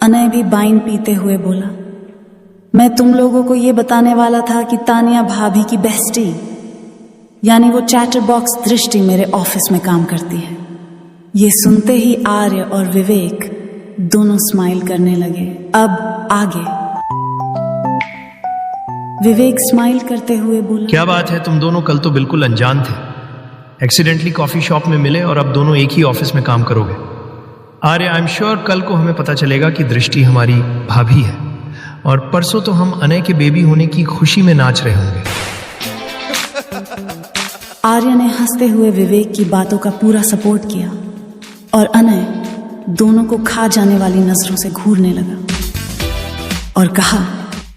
अनय भी वाइन पीते हुए बोला, मैं तुम लोगों को ये बताने वाला था कि तानिया भाभी की बेस्टी यानी वो चैटर बॉक्स दृष्टि मेरे ऑफिस में काम करती है। ये सुनते ही आर्य और विवेक दोनों स्माइल करने लगे। अब आगे। विवेक स्माइल करते हुए बोला, क्या बात है, तुम दोनों कल तो बिल्कुल अनजान थे, एक्सीडेंटली कॉफी शॉप में मिले और अब दोनों एक ही ऑफिस में काम करोगे। आर्य, आई एम श्योर कल को हमें पता चलेगा कि दृष्टि हमारी भाभी है और परसों तो हम अनय के बेबी होने की खुशी में नाच रहे होंगे। आर्य ने हंसते हुए विवेक की बातों का पूरा सपोर्ट किया और अनय दोनों को खा जाने वाली नजरों से घूरने लगा और कहा,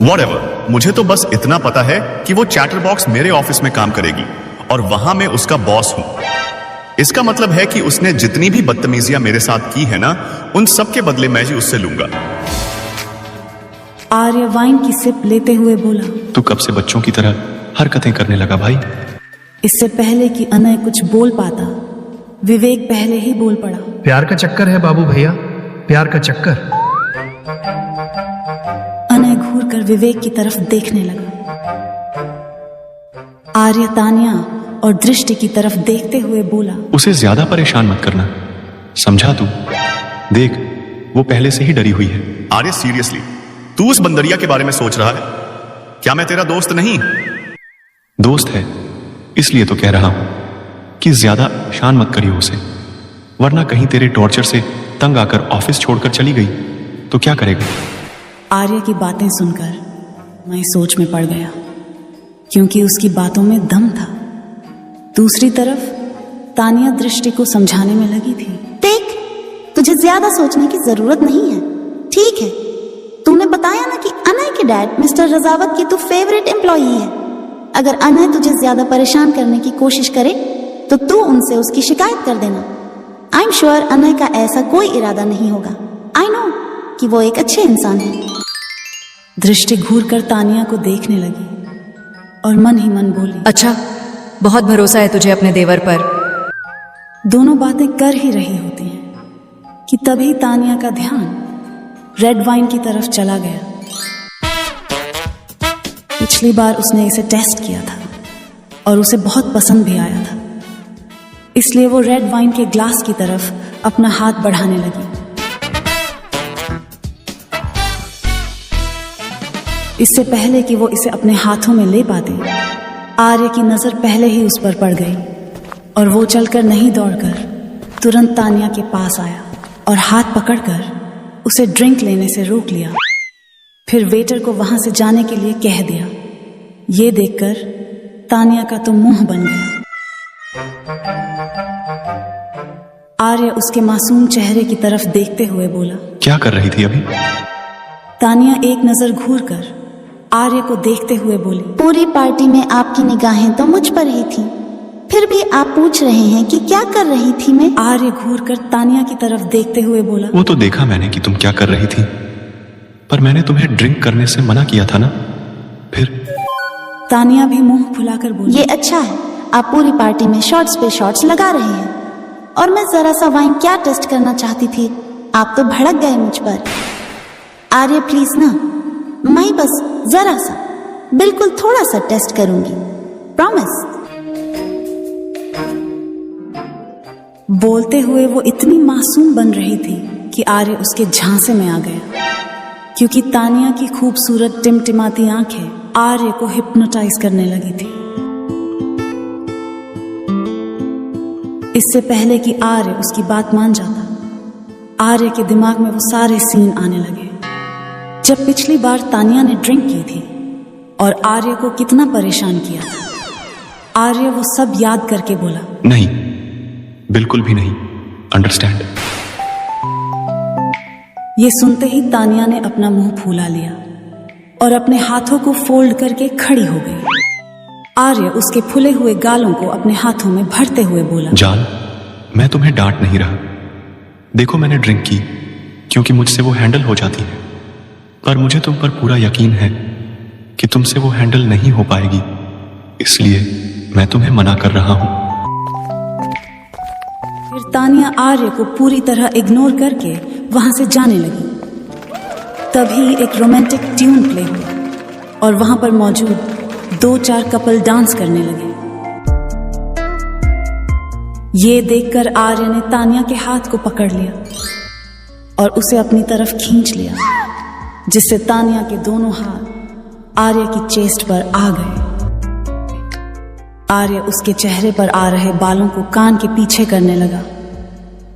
Whatever, मुझे तो बस इतना पता है कि वो चैटर बॉक्स मेरे ऑफिस में काम करेगी और वहां मैं उसका बॉस हूं। इसका मतलब है कि उसने जितनी भी बदतमीजियां मेरे साथ की है ना, उन सब के बदले मैं ही उससे लूंगा। आर्य वाइन की सिप लेते हुए बोला, तू कब से बच्चों की तरह हरकतें करने लगा भाई? इससे पहले कि अनय कुछ बोल पाता, विवेक पहले ही बोल पड़ा, प्यार का चक्कर है बाबू भैया, प्यार का चक्कर। अनय घूरकर विवेक की तरफ देखने लगा। आर्य तानिया और दृष्टि की तरफ देखते हुए बोला, उसे ज्यादा परेशान मत करना, समझा तू? देख, वो पहले से ही डरी हुई है। आर्य, सीरियसली तू उस बंदरिया के बारे में सोच रहा है? क्या मैं तेरा दोस्त नहीं? दोस्त है, इसलिए तो कह रहा हूं कि ज्यादा परेशान मत करियो उसे, वरना कहीं तेरे टॉर्चर से तंग आकर ऑफिस छोड़कर चली गई तो क्या करेगा? आर्य की बातें सुनकर मैं सोच में पड़ गया, क्योंकि उसकी बातों में दम था। दूसरी तरफ तानिया दृष्टि को समझाने में लगी थी, देख, तुझे ज्यादा सोचने की जरूरत नहीं है, ठीक है? तूने बताया ना कि अनय के डैड मिस्टर रजावत की तू फेवरेट एम्प्लॉई है। अगर अनय तुझे ज्यादा परेशान करने की कोशिश करे तो तू उनसे उसकी शिकायत कर देना। आई एम श्योर अनय का ऐसा कोई इरादा नहीं होगा। आई नो कि वो एक अच्छे इंसान है। दृष्टि घूरकर तानिया को देखने लगी और मन ही मन बोली, अच्छा, बहुत भरोसा है तुझे अपने देवर पर। दोनों बातें कर ही रही होती हैं कि तभी तानिया का ध्यान रेड वाइन की तरफ चला गया। पिछली बार उसने इसे टेस्ट किया था और उसे बहुत पसंद भी आया था, इसलिए वो रेड वाइन के ग्लास की तरफ अपना हाथ बढ़ाने लगी। इससे पहले कि वो इसे अपने हाथों में ले पाते, आर्य की नजर पहले ही उस पर पड़ गई और वो चलकर नहीं दौड़कर तुरंत तानिया के पास आया और हाथ पकड़कर उसे ड्रिंक लेने से रोक लिया। फिर वेटर को वहां से जाने के लिए कह दिया। ये देखकर तानिया का तो मुंह बन गया। आर्य उसके मासूम चेहरे की तरफ देखते हुए बोला, क्या कर रही थी अभी? तानिया एक नजर घूरकर आर्य को देखते हुए बोली, पूरी पार्टी में आपकी निगाहें तो मुझ पर ही थी, फिर भी आप पूछ रहे हैं कि क्या कर रही थी मैं? आर्य घूरकर तानिया की तरफ देखते हुए बोला, वो तो देखा मैंने कि तुम क्या कर रही थी, पर मैंने तुम्हें ड्रिंक करने से मना किया था ना। फिर तानिया भी मुंह फुलाकर बोली, ये अच्छा है, आप पूरी पार्टी में शॉट्स पे शॉट्स लगा रहे हैं और मैं जरा सा वाइन क्या टेस्ट करना चाहती थी, आप तो भड़क गए मुझ पर। आर्य प्लीज ना, मैं बस जरा सा, बिल्कुल थोड़ा सा टेस्ट करूंगी, प्रॉमिस। बोलते हुए वो इतनी मासूम बन रही थी कि आर्य उसके झांसे में आ गया, क्योंकि तानिया की खूबसूरत टिमटिमाती आंखें आर्य को हिप्नोटाइज करने लगी थी। इससे पहले कि आर्य उसकी बात मान जाता, आर्य के दिमाग में वो सारे सीन आने लगे जब पिछली बार तानिया ने ड्रिंक की थी और आर्य को कितना परेशान किया था। आर्य वो सब याद करके बोला, नहीं, बिल्कुल भी नहीं, अंडरस्टैंड। ये सुनते ही तानिया ने अपना मुंह फूला लिया और अपने हाथों को फोल्ड करके खड़ी हो गई। आर्य उसके फुले हुए गालों को अपने हाथों में भरते हुए बोला, जान, मैं तुम्हें डांट नहीं रहा। देखो, मैंने ड्रिंक की क्योंकि मुझसे वो हैंडल हो जाती है, पर मुझे तुम पर पूरा यकीन है कि तुमसे वो हैंडल नहीं हो पाएगी, इसलिए मैं तुम्हें मना कर रहा हूं। फिर तानिया आर्य को पूरी तरह इग्नोर करके वहां से जाने लगी तभी एक रोमांटिक ट्यून प्ले हुआ और वहां पर मौजूद 2-4 कपल डांस करने लगे। ये देखकर आर्य ने तानिया के हाथ को पकड़ लिया और उसे अपनी तरफ खींच लिया, जिससे तानिया के दोनों हाथ आर्य की चेस्ट पर आ गए। आर्य उसके चेहरे पर आ रहे बालों को कान के पीछे करने लगा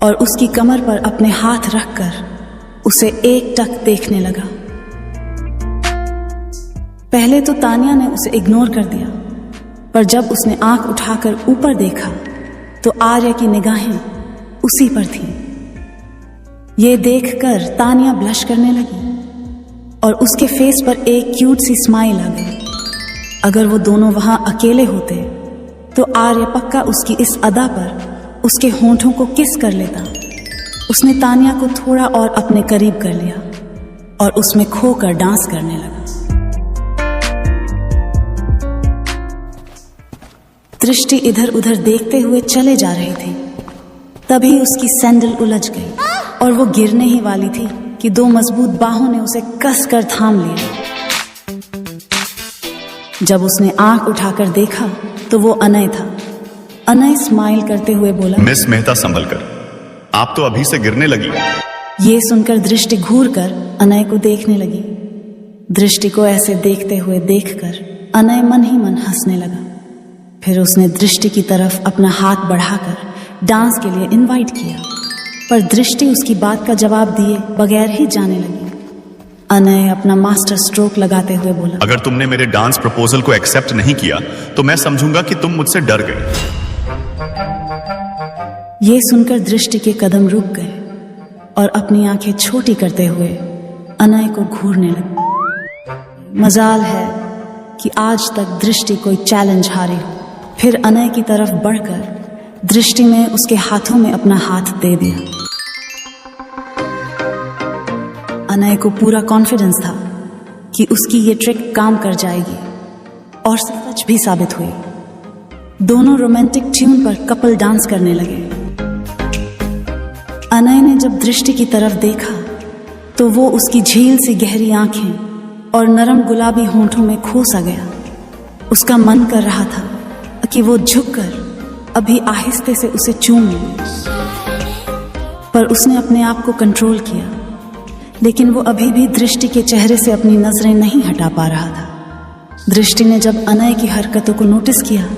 और उसकी कमर पर अपने हाथ रखकर उसे एकटक देखने लगा। पहले तो तानिया ने उसे इग्नोर कर दिया, पर जब उसने आंख उठाकर ऊपर देखा तो आर्य की निगाहें उसी पर थीं। ये देखकर तानिया ब्लश करने लगी और उसके फेस पर एक क्यूट सी स्माइल आ गई। अगर वो दोनों वहां अकेले होते तो आर्य पक्का उसकी इस अदा पर उसके होंठों को किस कर लेता। उसने तानिया को थोड़ा और अपने करीब कर लिया और उसमें खोकर डांस करने लगा। दृष्टि इधर उधर देखते हुए चले जा रही थी। तभी उसकी सैंडल उलझ गई और वो गिरने ही वाली थी कि 2 मजबूत बाहों ने उसे कसकर थाम लिया। जब उसने आंख उठाकर देखा तो वो अनय था। अनय स्माइल करते हुए बोला, मिस मेहता संभल कर, आप तो अभी से गिरने लगी। ये सुनकर दृष्टि घूर कर अनय को देखने लगी। दृष्टि को ऐसे देखते हुए देखकर अनय मन ही मन हंसने लगा। फिर उसने दृष्टि की तरफ अपना हाथ बढ़ाकर डांस के लिए इनवाइट किया, पर दृष्टि उसकी बात का जवाब दिए बगैर ही जाने लगी। अनय अपना मास्टर स्ट्रोक लगाते हुए बोला, अगर तुमने मेरे डांस प्रपोजल को एक्सेप्ट नहीं किया तो मैं समझूंगा कि तुम मुझसे डर गई। ये सुनकर दृष्टि के कदम रुक गए और अपनी आंखें छोटी करते हुए अनय को घूरने लगी। मजाल है कि आज तक दृष्टि कोई चैलेंज हारी हो। फिर अनय की तरफ बढ़कर दृष्टि ने उसके हाथों में अपना हाथ दे दिया। अनय को पूरा कॉन्फिडेंस था कि उसकी ये ट्रिक काम कर जाएगी और सच भी साबित हुई। दोनों रोमांटिक ट्यून पर कपल डांस करने लगे। अनय ने जब दृष्टि की तरफ देखा तो वो उसकी झील सी गहरी आंखें और नरम गुलाबी होंठों में खो सा गया। उसका मन कर रहा था कि वो झुककर अभी आहिस्ते से उसे चूम ले, पर उसने अपने आप को कंट्रोल किया। लेकिन वो अभी भी दृष्टि के चेहरे से अपनी नजरें नहीं हटा पा रहा था। दृष्टि ने जब अनय की हरकतों को नोटिस किया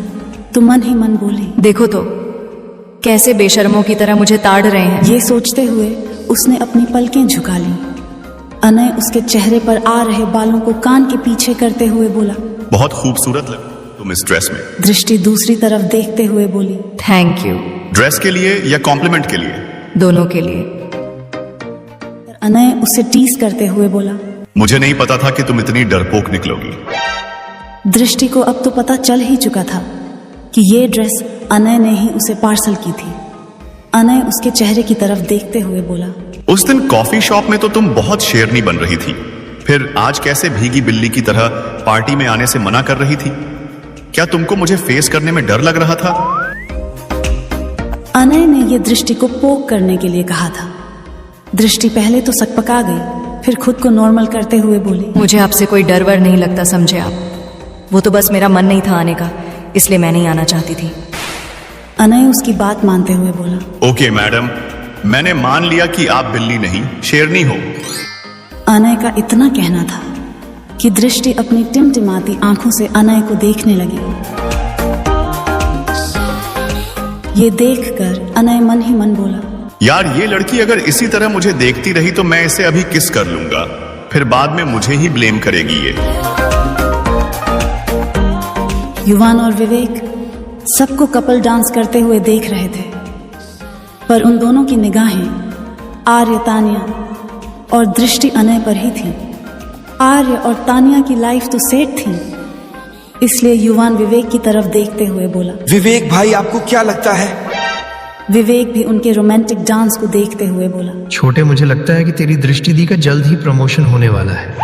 तो मन ही मन बोली, देखो तो कैसे बेशर्मों की तरह मुझे ताड़ रहे हैं। ये सोचते हुए उसने अपनी पलकें झुका ली। अनय उसके चेहरे पर आ रहे बालों को कान के पीछे करते हुए बोला, बहुत खूबसूरत लग तुम इस ड्रेस में। दृष्टि दूसरी तरफ देखते हुए बोली, थैंक यू। ड्रेस के लिए या कॉम्प्लीमेंट के लिए? दोनों के लिए। अनय उसे टीज करते हुए बोला, मुझे नहीं पता था कि तुम इतनी डरपोक निकलोगी। दृष्टि को अब तो पता चल ही चुका था कि ये ड्रेस अनय ने ही उसे पार्सल की थी। अनय उसके चेहरे की तरफ देखते हुए बोला, उस दिन कॉफी शॉप में तो तुम बहुत शेरनी बन रही थी, फिर आज कैसे भीगी बिल्ली की तरह पार्टी में आने से मना कर रही थी? क्या तुमको मुझे फेस करने में डर लग रहा था? अनय ने यह दृष्टि को पोक करने के लिए कहा था। दृष्टि पहले तो सकपका गई, फिर खुद को नॉर्मल करते हुए बोली, मुझे आपसे कोई डर वर नहीं लगता, समझे आप। वो तो बस मेरा मन नहीं था आने का, इसलिए मैं नहीं आना चाहती थी। अनय उसकी बात मानते हुए बोला, ओके मैडम, मैंने मान लिया कि आप बिल्ली नहीं शेरनी हो। अनय का इतना कहना था कि दृष्टि अपनी टिमटिमाती आंखों से अनय को देखने लगी। ये देखकर अनय मन ही मन बोला, यार ये लड़की अगर इसी तरह मुझे देखती रही तो मैं इसे अभी किस कर लूंगा, फिर बाद में मुझे ही ब्लेम करेगी ये। युवान और विवेक सबको कपल डांस करते हुए देख रहे थे, पर उन दोनों की निगाहें आर्य, तानिया और दृष्टि अनय पर ही थी। आर्य और तानिया की लाइफ तो सेट थी, इसलिए युवान विवेक की तरफ देखते हुए बोला, विवेक भाई आपको क्या लगता है? विवेक भी उनके रोमांटिक डांस को देखते हुए बोला, छोटे, मुझे लगता है कि तेरी दृष्टि दी का जल्द ही प्रमोशन होने वाला है।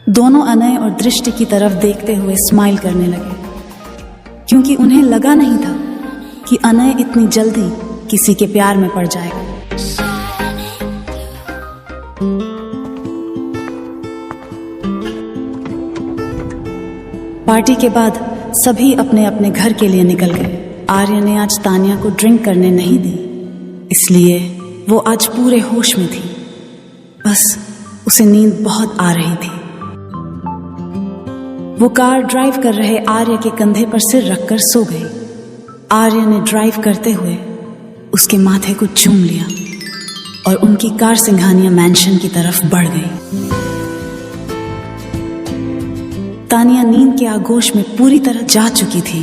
दोनों अनय और दृष्टि की तरफ देखते हुए स्माइल करने लगे, क्योंकि उन्हें लगा नहीं था कि अनय इतनी जल्दी किसी के प्यार में पड़ जाएगा। पार्टी के बाद सभी अपने अपने घर के लिए निकल गए। आर्य ने आज तानिया को ड्रिंक करने नहीं दी, इसलिए वो आज पूरे होश में थी। बस उसे नींद बहुत आ रही थी। वो कार ड्राइव कर रहे आर्य के कंधे पर सिर रखकर सो गई। आर्य ने ड्राइव करते हुए उसके माथे को चूम लिया और उनकी कार सिंघानिया मैंशन की तरफ बढ़ गई। तानिया नींद के आगोश में पूरी तरह जा चुकी थी,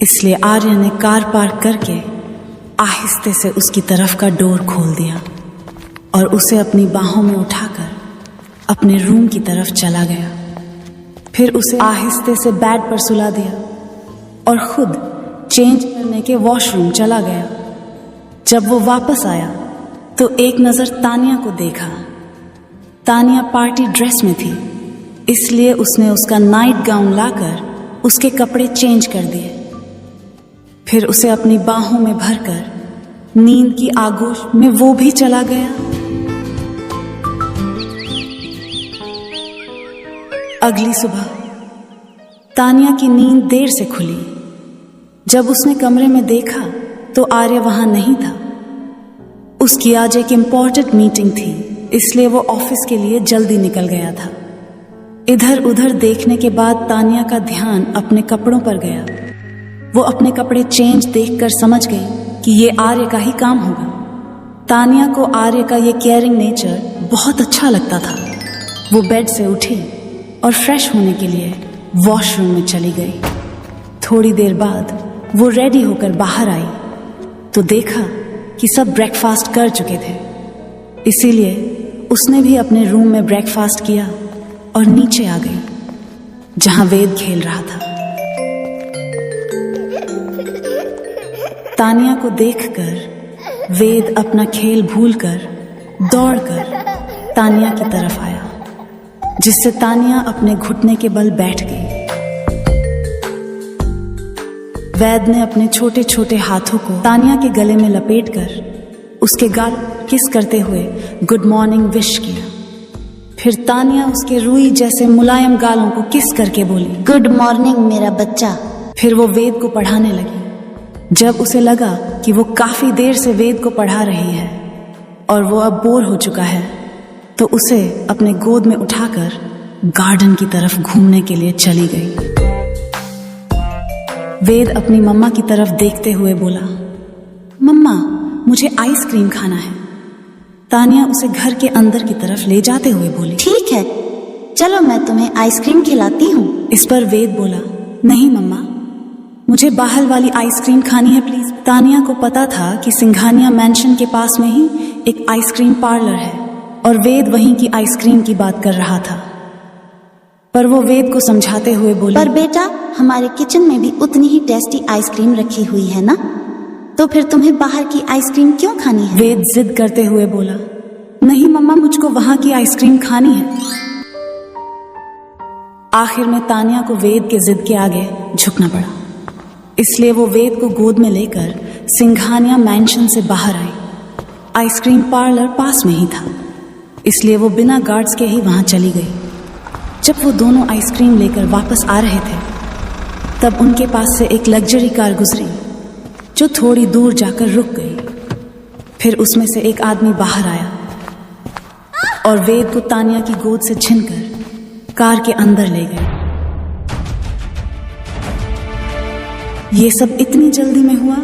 इसलिए आर्य ने कार पार्क करके आहिस्ते से उसकी तरफ का डोर खोल दिया और उसे अपनी बाहों में उठाकर अपने रूम की तरफ चला गया। फिर उसे आहिस्ते से बेड पर सुला दिया और खुद चेंज करने के वॉशरूम चला गया। जब वो वापस आया तो एक नजर तानिया को देखा। तानिया पार्टी ड्रेस में थी, इसलिए उसने उसका नाइट गाउन लाकर उसके कपड़े चेंज कर दिए। फिर उसे अपनी बाहों में भरकर नींद की आगोश में वो भी चला गया। अगली सुबह तानिया की नींद देर से खुली। जब उसने कमरे में देखा तो आर्य वहां नहीं था। उसकी आज एक इम्पोर्टेंट मीटिंग थी, इसलिए वो ऑफिस के लिए जल्दी निकल गया था। इधर उधर देखने के बाद तानिया का ध्यान अपने कपड़ों पर गया। वो अपने कपड़े चेंज देखकर समझ गई कि ये आर्य का ही काम होगा। तानिया को आर्य का ये केयरिंग नेचर बहुत अच्छा लगता था। वो बेड से उठी और फ्रेश होने के लिए वॉशरूम में चली गई। थोड़ी देर बाद वो रेडी होकर बाहर आई तो देखा कि सब ब्रेकफास्ट कर चुके थे, इसीलिए उसने भी अपने रूम में ब्रेकफास्ट किया और नीचे आ गई जहां वेद खेल रहा था। तानिया को देखकर वेद अपना खेल भूलकर दौड़कर तानिया की तरफ आया, जिससे तानिया अपने घुटने के बल बैठ गई। वैद ने अपने छोटे छोटे हाथों को तानिया के गले में लपेटकर उसके गाल किस करते हुए गुड मॉर्निंग विश किया। फिर तानिया उसके रुई जैसे मुलायम गालों को किस करके बोली, गुड मॉर्निंग मेरा बच्चा। फिर वो वेद को पढ़ाने लगी। जब उसे लगा कि वो काफी देर से वेद को पढ़ा रही है और वो अब बोर हो चुका है, तो उसे अपने गोद में उठाकर गार्डन की तरफ घूमने के लिए चली गई। वेद अपनी मम्मा की तरफ देखते हुए बोला, मम्मा मुझे आइसक्रीम खाना है। तानिया उसे घर के अंदर की तरफ ले जाते हुए बोली, ठीक है, चलो मैं तुम्हें आइसक्रीम खिलाती हूँ। इस पर वेद बोला, नहीं मम्मा, मुझे बाहर वाली आइसक्रीम खानी है प्लीज। तानिया को पता था कि सिंघानिया मैंशन के पास में ही एक आइसक्रीम पार्लर है और वेद वहीं की आइसक्रीम की बात कर रहा था, पर वो वेद को समझाते हुए बोली, पर बेटा हमारे किचन में भी उतनी ही टेस्टी आइसक्रीम रखी हुई है ना, तो फिर तुम्हें बाहर की आइसक्रीम क्यों खानी है? वेद जिद करते हुए बोला, नहीं मम्मा, मुझको वहां की आइसक्रीम खानी है। आखिर में तानिया को वेद के जिद के आगे झुकना पड़ा, इसलिए वो वेद को गोद में लेकर सिंघानिया मैंशन से बाहर आई। आइसक्रीम पार्लर पास में ही था, इसलिए वो बिना गार्ड्स के ही वहां चली गई। जब वो दोनों आइसक्रीम लेकर वापस आ रहे थे, तब उनके पास से एक लग्जरी कार गुजरी जो थोड़ी दूर जाकर रुक गई। फिर उसमें से एक आदमी बाहर आया और वेद को तानिया की गोद से छीनकर कार के अंदर ले गए। ये सब इतनी जल्दी में हुआ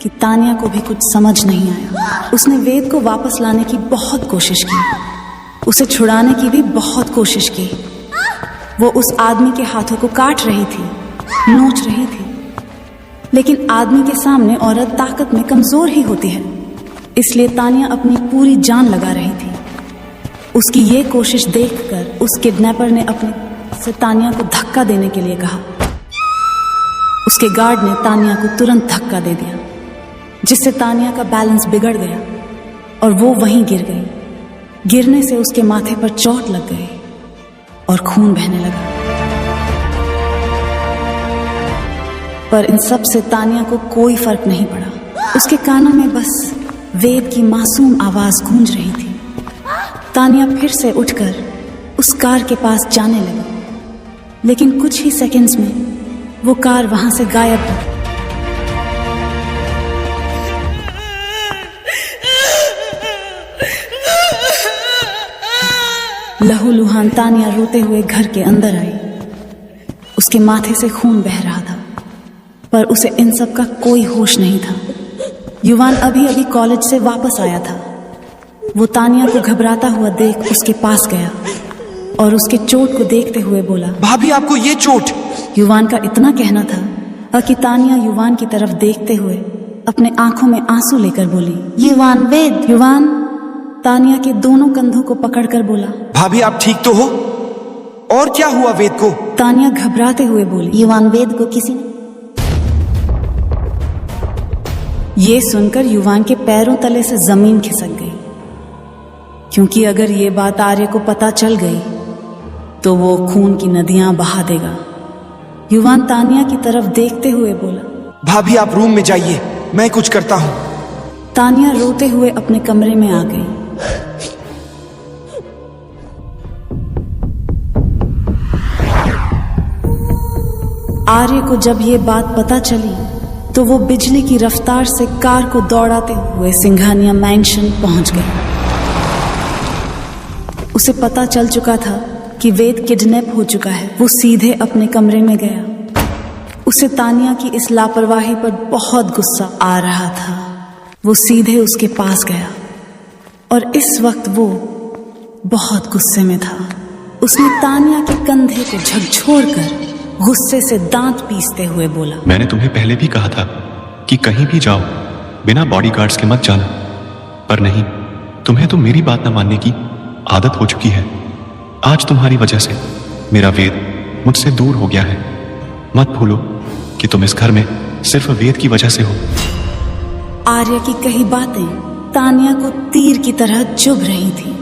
कि तानिया को भी कुछ समझ नहीं आया। उसने वेद को वापस लाने की बहुत कोशिश की, उसे छुड़ाने की भी बहुत कोशिश की। वो उस आदमी के हाथों को काट रही थी, नोच रही थी, लेकिन आदमी के सामने औरत ताकत में कमजोर ही होती है, इसलिए तानिया अपनी पूरी जान लगा रही थी। उसकी ये कोशिश देखकर उस किडनैपर ने अपने से तानिया को धक्का देने के लिए कहा। उसके गार्ड ने तानिया को तुरंत धक्का दे दिया, जिससे तानिया का बैलेंस बिगड़ गया और वो वहीं गिर गई। गिरने से उसके माथे पर चोट लग गई और खून बहने लगा। पर इन सब से तानिया को कोई फर्क नहीं पड़ा। उसके कानों में बस वेद की मासूम आवाज गूंज रही थी। तानिया फिर से उठकर उस कार के पास जाने लगी। लेकिन कुछ ही सेकंड्स में वो कार वहां से गायब हो। लहूलुहान तानिया रोते हुए घर के अंदर आई। उसके माथे से खून बह रहा था, पर उसे इन सब का कोई होश नहीं था। युवान अभी अभी कॉलेज से वापस आया था। वो तानिया को घबराता हुआ देख उसके पास गया और उसके चोट को देखते हुए बोला, भाभी आपको ये चोट? युवान का इतना कहना था कि तानिया युवान की तरफ देखते हुए अपने आंखों में आंसू लेकर बोली, युवान वेद। युवान तानिया के दोनों कंधों को पकड़कर बोला, भाभी आप ठीक तो हो? और क्या हुआ वेद को? तानिया घबराते हुए बोली, युवान वेद को किसी ने ये सुनकर युवान के पैरों तले से जमीन खिसक गई, क्योंकि अगर ये बात आर्य को पता चल गई तो वो खून की नदियां बहा देगा। युवान तानिया की तरफ देखते हुए बोला, भाभी आप रूम में जाइए, मैं कुछ करता हूं। तानिया रोते हुए अपने कमरे में आ गई। आर्य को जब ये बात पता चली तो वो बिजली की रफ्तार से कार को दौड़ाते हुए सिंघानिया मैंशन पहुंच गया। उसे पता चल चुका था कि वेद किडनैप हो चुका है। वो सीधे अपने कमरे में गया। उसे तानिया की इस लापरवाही पर बहुत गुस्सा आ रहा था। वो सीधे उसके पास गया और इस वक्त वो बहुत गुस्से में था। उसने तानिया के कंधे को झकझोरकर गुस्से से दांत पीसते हुए बोला, मैंने तुम्हें पहले भी कहा था कि कहीं भी जाओ बिना बॉडीगार्ड्स के मत जाना, पर नहीं, तुम्हें तो मेरी बात न मानने की आदत हो चुकी है। आज तुम्हारी वजह से मेरा वेद मुझसे दूर हो गया है। मत भूलो कि तुम इस घर में सिर्फ वेद की वजह से हो। आर्य की कही बातें तानिया को तीर की तरह चुभ रही थी।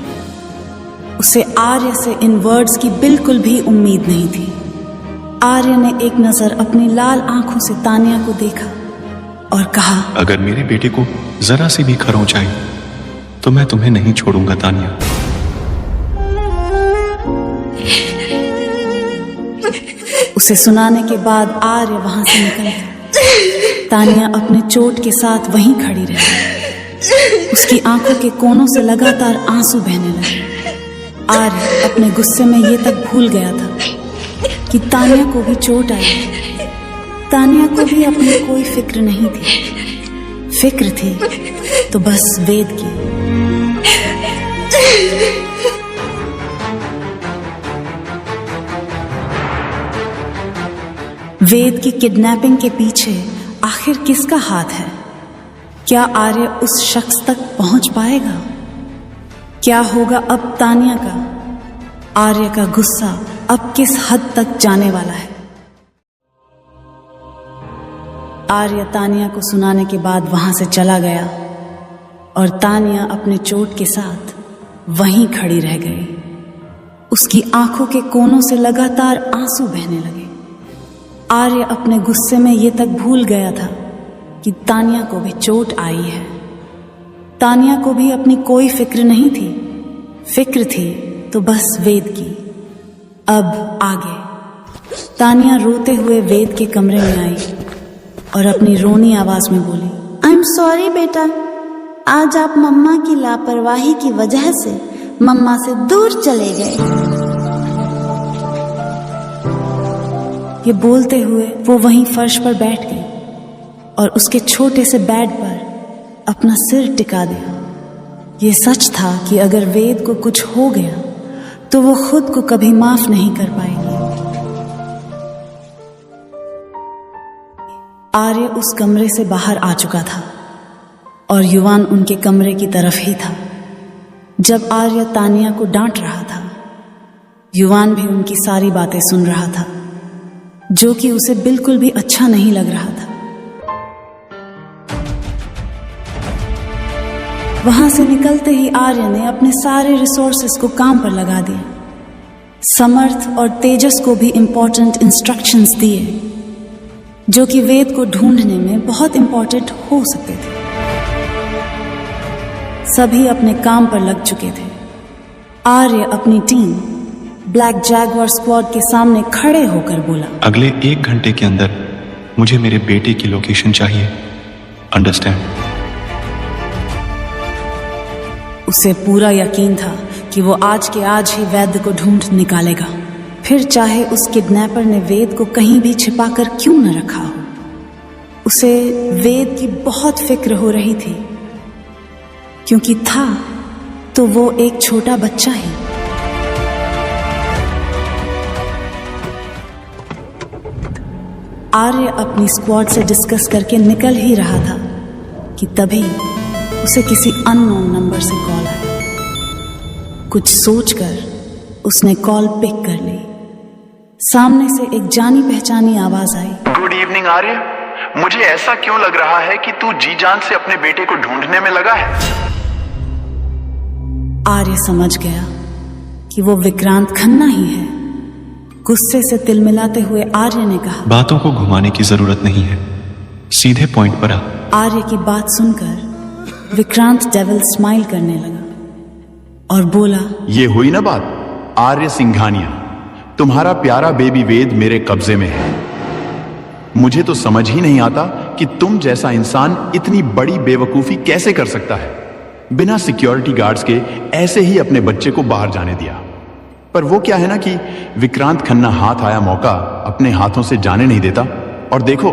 उसे आर्य से इन वर्ड्स की बिल्कुल भी उम्मीद नहीं थी। आर्य ने एक नजर अपनी लाल आंखों से तानिया को देखा और कहा, अगर मेरे बेटे को जरा सी भी खरोंच आई तो मैं तुम्हें नहीं छोड़ूंगा तानिया। उसे सुनाने के बाद आर्य वहां से निकल गया। तानिया अपने चोट के साथ वहीं खड़ी रही। उसकी आंखों के कोनों से लगातार आंसू बहने लगे। आर्य अपने गुस्से में ये तक भूल गया था कि तानिया को भी चोट आई। तानिया को भी अपनी कोई फिक्र नहीं थी। फिक्र थी तो बस वेद की। वेद की किडनैपिंग के पीछे आखिर किसका हाथ है? क्या आर्य उस शख्स तक पहुंच पाएगा? क्या होगा अब तानिया का? आर्य का गुस्सा अब किस हद तक जाने वाला है? आर्य तानिया को सुनाने के बाद वहां से चला गया और तानिया अपने चोट के साथ वहीं खड़ी रह गई। उसकी आंखों के कोनों से लगातार आंसू बहने लगे। आर्य अपने गुस्से में ये तक भूल गया था कि तानिया को भी चोट आई है। तानिया को भी अपनी कोई फिक्र नहीं थी। फिक्र थी तो बस वेद की। अब आगे। तानिया रोते हुए वेद के कमरे में आई और अपनी रोनी आवाज में बोली, आई एम सॉरी बेटा, आज आप मम्मा की लापरवाही की वजह से मम्मा से दूर चले गए। ये बोलते हुए वो वहीं फर्श पर बैठ गई और उसके छोटे से बेड पर अपना सिर टिका दिया। ये सच था कि अगर वेद को कुछ हो गया तो वो खुद को कभी माफ नहीं कर पाएगी। आर्य उस कमरे से बाहर आ चुका था और युवान उनके कमरे की तरफ ही था। जब आर्य तानिया को डांट रहा था, युवान भी उनकी सारी बातें सुन रहा था, जो कि उसे बिल्कुल भी अच्छा नहीं लग रहा था। वहां से निकलते ही आर्य ने अपने सारे रिसोर्सेस को काम पर लगा दिया। समर्थ और तेजस को भी इंपॉर्टेंट इंस्ट्रक्शंस दिए, जो कि वेद को ढूंढने में बहुत इंपॉर्टेंट हो सकते थे। सभी अपने काम पर लग चुके थे। आर्य अपनी टीम ब्लैक जैगुआर स्क्वाड के सामने खड़े होकर बोला, अगले 1 घंटे के अंदर मुझे मेरे बेटे की लोकेशन चाहिए, अंडरस्टैंड? उसे पूरा यकीन था कि वो आज के आज ही वैद्य को ढूंढ निकालेगा, फिर चाहे उस किडनैपर ने वेद को कहीं भी छिपाकर क्यों न रखा हो। उसे वेद की बहुत फिक्र हो रही थी, क्योंकि था तो वो एक छोटा बच्चा ही। आर्य अपनी स्क्वाड से डिस्कस करके निकल ही रहा था कि तभी उसे किसी अननोन नंबर से कॉल आई। कुछ सोचकर उसने कॉल पिक कर ली। सामने से एक जानी पहचानी आवाज आई। गुड इवनिंग आर्य, मुझे ऐसा क्यों लग रहा है कि तू जी जान से अपने बेटे को ढूंढने में लगा है। आर्य समझ गया कि वो विक्रांत खन्ना ही है। गुस्से से तिलमिलाते हुए आर्य ने कहा, बातों को घुमाने की जरूरत नहीं है, सीधे पॉइंट पर आ। आर्य की बात सुनकर विक्रांत डेविल स्माइल करने लगा और बोला, ये हुई ना बात आर्य सिंघानिया, तुम्हारा प्यारा बेबी वेद मेरे कब्जे में है। मुझे तो समझ ही नहीं आता कि तुम जैसा इंसान इतनी बड़ी बेवकूफी कैसे कर सकता है। बिना सिक्योरिटी गार्ड्स के ऐसे ही अपने बच्चे को बाहर जाने दिया। पर वो क्या है ना कि विक्रांत खन्ना हाथ आया मौका अपने हाथों से जाने नहीं देता। और देखो,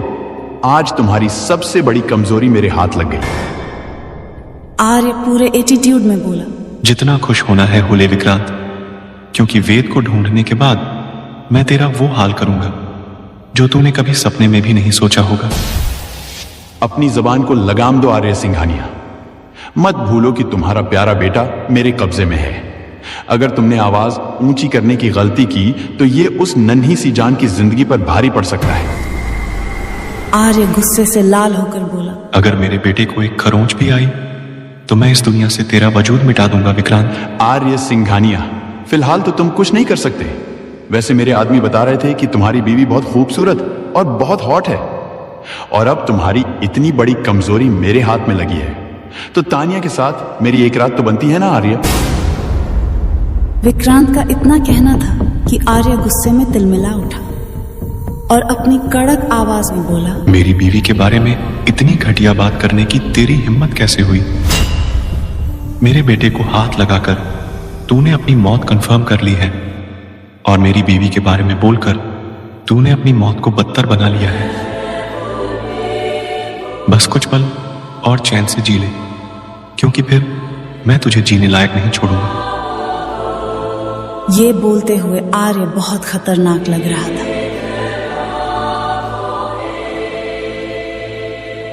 आज तुम्हारी सबसे बड़ी कमजोरी मेरे हाथ लग गई। आर्य पूरे एटीट्यूड में बोला, जितना खुश होना है हो ले विक्रांत, क्योंकि वेद को ढूंढने के बाद मैं तेरा वो हाल करूंगा जो तूने कभी सपने में भी नहीं सोचा होगा। अपनी जबान को लगाम दो आर्य सिंघानिया। मत भूलो कि तुम्हारा प्यारा बेटा मेरे कब्जे में है। अगर तुमने आवाज ऊंची करने की गलती की तो ये उस नन्ही सी जान की जिंदगी पर भारी पड़ सकता है। आर्य गुस्से से लाल होकर बोला, अगर मेरे बेटे को एक खरोंच भी आई तो मैं इस दुनिया से तेरा वजूद मिटा दूंगा विक्रांत। आर्य सिंघानिया, फिलहाल तो तुम कुछ नहीं कर सकते। वैसे मेरे आदमी बता रहे थे कि तुम्हारी बीवी बहुत खूबसूरत और बहुत हॉट है, और अब तुम्हारी इतनी बड़ी कमजोरी मेरे हाथ में लगी है, तो तानिया के साथ मेरी एक रात तो बनती है ना आर्य। विक्रांत का इतना कहना था कि आर्य गुस्से में तिलमिला उठा और अपनी कड़क आवाज में बोला, मेरी बीवी के बारे में इतनी घटिया बात करने की तेरी हिम्मत कैसे हुई? मेरे बेटे को हाथ लगाकर तूने अपनी मौत कंफर्म कर ली है, और मेरी बीवी के बारे में बोलकर तूने अपनी मौत को बदतर बना लिया है। बस कुछ पल और चैन से जी ले, क्योंकि फिर मैं तुझे जीने लायक नहीं छोड़ूंगा। ये बोलते हुए आर्य बहुत खतरनाक लग रहा था।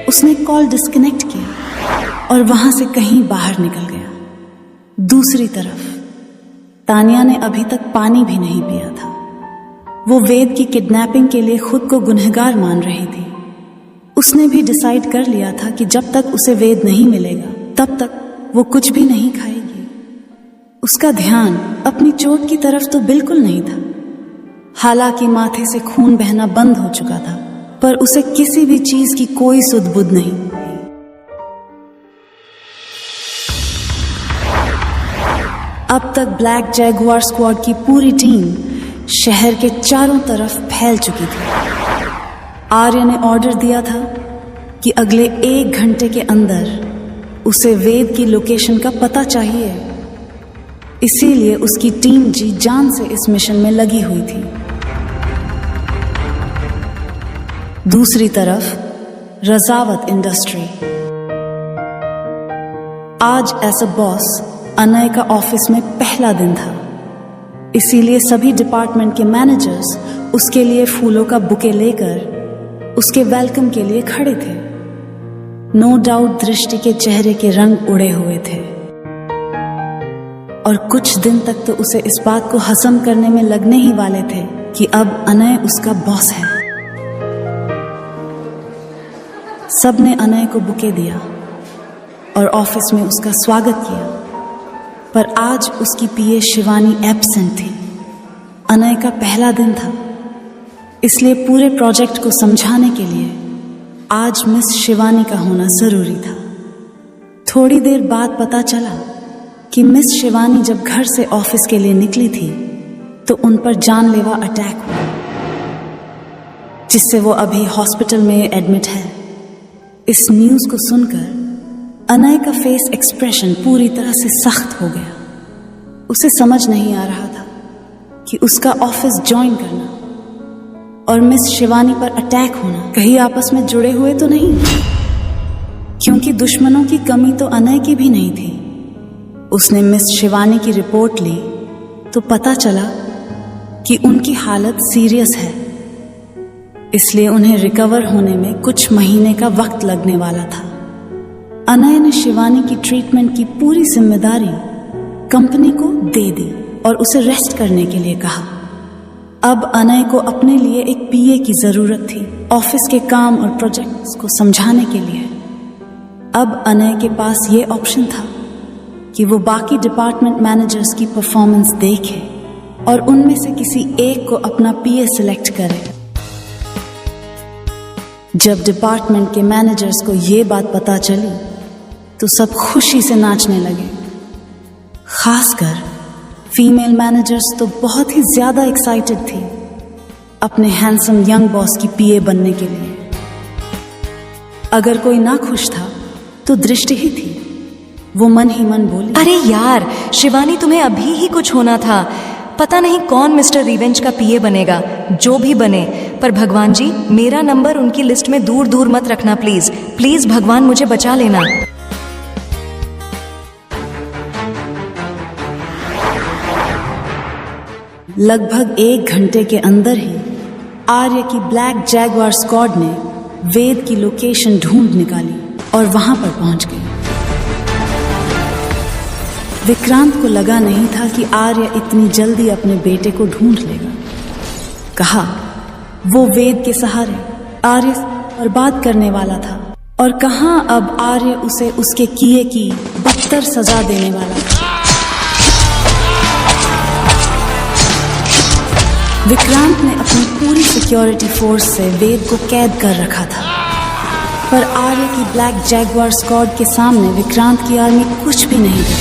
उसने कॉल डिस्कनेक्ट किया और वहां से कहीं बाहर निकल गया। दूसरी तरफ तानिया ने अभी तक पानी भी नहीं पिया था। वो वेद की किडनैपिंग के लिए खुद को गुनहगार मान रही थी। उसने भी डिसाइड कर लिया था कि जब तक उसे वेद नहीं मिलेगा तब तक वो कुछ भी नहीं खाएगी। उसका ध्यान अपनी चोट की तरफ तो बिल्कुल नहीं था। हालांकि माथे से खून बहना बंद हो चुका था, पर उसे किसी भी चीज की कोई सुध-बुध नहीं। अब तक ब्लैक जैगुआर स्क्वाड की पूरी टीम शहर के चारों तरफ फैल चुकी थी। आर्य ने ऑर्डर दिया था कि अगले 1 घंटे के अंदर उसे वेद की लोकेशन का पता चाहिए। इसीलिए उसकी टीम जी जान से इस मिशन में लगी हुई थी। दूसरी तरफ रजावत इंडस्ट्री। आज एज अ बॉस अनय का ऑफिस में पहला दिन था, इसीलिए सभी डिपार्टमेंट के मैनेजर्स उसके लिए फूलों का बुके लेकर उसके वेलकम के लिए खड़े थे। नो डाउट दृष्टि के चेहरे के रंग उड़े हुए थे और कुछ दिन तक तो उसे इस बात को हजम करने में लगने ही वाले थे कि अब अनय उसका बॉस है। सबने अनय को बुके दिया और ऑफिस में उसका स्वागत किया, पर आज उसकी पीए शिवानी एब्सेंट थी। अनय का पहला दिन था, इसलिए पूरे प्रोजेक्ट को समझाने के लिए आज मिस शिवानी का होना जरूरी था। थोड़ी देर बाद पता चला कि मिस शिवानी जब घर से ऑफिस के लिए निकली थी तो उन पर जानलेवा अटैक हुआ, जिससे वो अभी हॉस्पिटल में एडमिट है। इस न्यूज को सुनकर अनय का फेस एक्सप्रेशन पूरी तरह से सख्त हो गया। उसे समझ नहीं आ रहा था कि उसका ऑफिस ज्वाइन करना और मिस शिवानी पर अटैक होना कहीं आपस में जुड़े हुए तो नहीं, क्योंकि दुश्मनों की कमी तो अनय की भी नहीं थी। उसने मिस शिवानी की रिपोर्ट ली तो पता चला कि उनकी हालत सीरियस है, इसलिए उन्हें रिकवर होने में कुछ महीने का वक्त लगने वाला था। अनय ने शिवानी की ट्रीटमेंट की पूरी जिम्मेदारी कंपनी को दे दी और उसे रेस्ट करने के लिए कहा। अब अनय को अपने लिए एक पीए की जरूरत थी, ऑफिस के काम और प्रोजेक्ट्स को समझाने के लिए। अब अनय के पास ये ऑप्शन था कि वो बाकी डिपार्टमेंट मैनेजर्स की परफॉर्मेंस देखे और उनमें से किसी एक को अपना पीए सिलेक्ट करे। जब डिपार्टमेंट के मैनेजर्स को ये बात पता चली तो सब खुशी से नाचने लगे। खासकर फीमेल मैनेजर्स तो बहुत ही ज्यादा एक्साइटेड थी अपने हैंडसम यंग बॉस की पीए बनने के लिए। अगर कोई ना खुश था तो दृष्टि ही थी। वो मन ही मन बोली, अरे यार शिवानी, तुम्हें अभी ही कुछ होना था। पता नहीं कौन मिस्टर रिवेंज का पीए बनेगा, जो भी बने, पर भगवान जी मेरा नंबर उनकी लिस्ट में दूर दूर मत रखना प्लीज। प्लीज भगवान मुझे बचा लेना। लगभग 1 घंटे के अंदर ही आर्य की ब्लैक जैगवार स्क्वाड ने वेद की लोकेशन ढूंढ निकाली और वहां पर पहुंच गई। विक्रांत को लगा नहीं था कि आर्य इतनी जल्दी अपने बेटे को ढूंढ लेगा। कहा वो वेद के सहारे आर्य बर्बाद करने वाला था, और कहां अब आर्य उसे उसके किए की बदतर सजा देने वाला था। विक्रांत ने अपनी पूरी सिक्योरिटी फोर्स से वेद को कैद कर रखा था, पर आर्य की ब्लैक जैगवार स्क्वाड के सामने विक्रांत की आर्मी कुछ भी नहीं थी।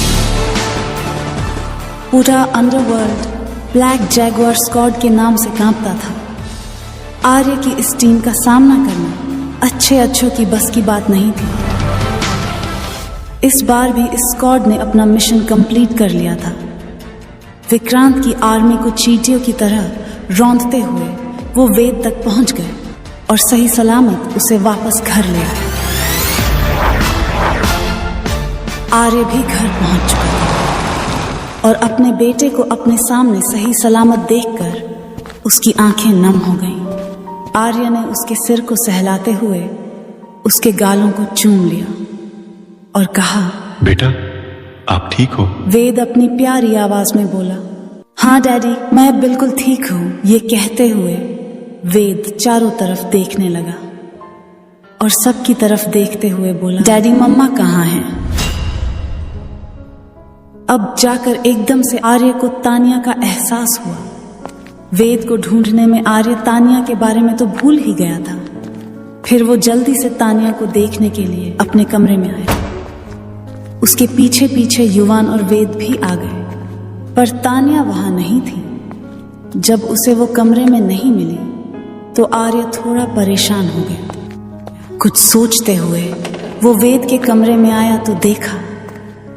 पूरा अंडरवर्ल्ड ब्लैक जैगवार स्क्वाड के नाम से कांपता था। आर्य की इस टीम का सामना करना अच्छों की बस की बात नहीं थी। इस बार भी इस स्क्वाड ने अपना मिशन कंप्लीट कर लिया था। विक्रांत की आर्मी को चींटियों की तरह रौंदते हुए वो वेद तक पहुंच गए और सही सलामत उसे वापस घर ले आए। आर्य भी घर पहुंच चुका था और अपने बेटे को अपने सामने सही सलामत देखकर उसकी आंखें नम हो गईं। आर्य ने उसके सिर को सहलाते हुए उसके गालों को चूम लिया और कहा, बेटा आप ठीक हो? वेद अपनी प्यारी आवाज में बोला, हाँ डैडी मैं बिल्कुल ठीक हूं। ये कहते हुए वेद चारों तरफ देखने लगा और सबकी तरफ देखते हुए बोला, डैडी मम्मा कहाँ हैं? अब जाकर एकदम से आर्य को तानिया का एहसास हुआ। वेद को ढूंढने में आर्य तानिया के बारे में तो भूल ही गया था। फिर वो जल्दी से तानिया को देखने के लिए अपने कमरे में आया। उसके पीछे पीछे युवान और वेद भी आ गए, पर तानिया वहां नहीं थी। जब उसे वो कमरे में नहीं मिली तो आर्य थोड़ा परेशान हो गया। कुछ सोचते हुए वो वेद के कमरे में आया तो देखा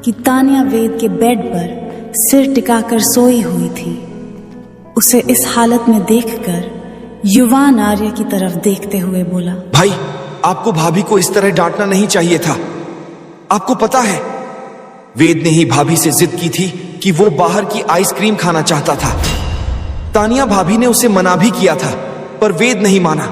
कि तानिया वेद के बेड पर सिर टिकाकर सोई हुई थी। उसे इस हालत में देखकर युवान आर्य की तरफ देखते हुए बोला, भाई आपको भाभी को इस तरह डांटना नहीं चाहिए था। आपको पता है वेद ने ही भाभी से जिद की थी कि वो बाहर की आइसक्रीम खाना चाहता था। तानिया भाभी ने उसे मना भी किया था, पर वेद नहीं माना।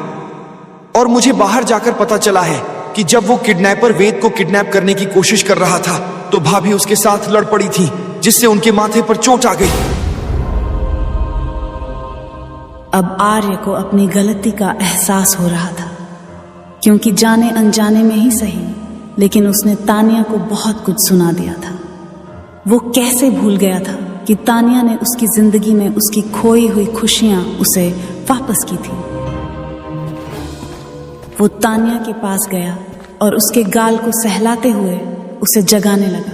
और मुझे बाहर जाकर पता चला है कि जब वो किडनैपर वेद को किडनैप करने की कोशिश कर रहा था तो भाभी उसके साथ लड़ पड़ी थी, जिससे उनके माथे पर चोट आ गई। अब आर्य को अपनी गलती का एहसास हो रहा था, क्योंकि जाने अनजाने में ही सही, लेकिन उसने तानिया को बहुत कुछ सुना दिया था। वो कैसे भूल गया था कि तानिया ने उसकी जिंदगी में उसकी खोई हुई खुशियां उसे वापस की थी। वो तानिया के पास गया और उसके गाल को सहलाते हुए उसे जगाने लगा,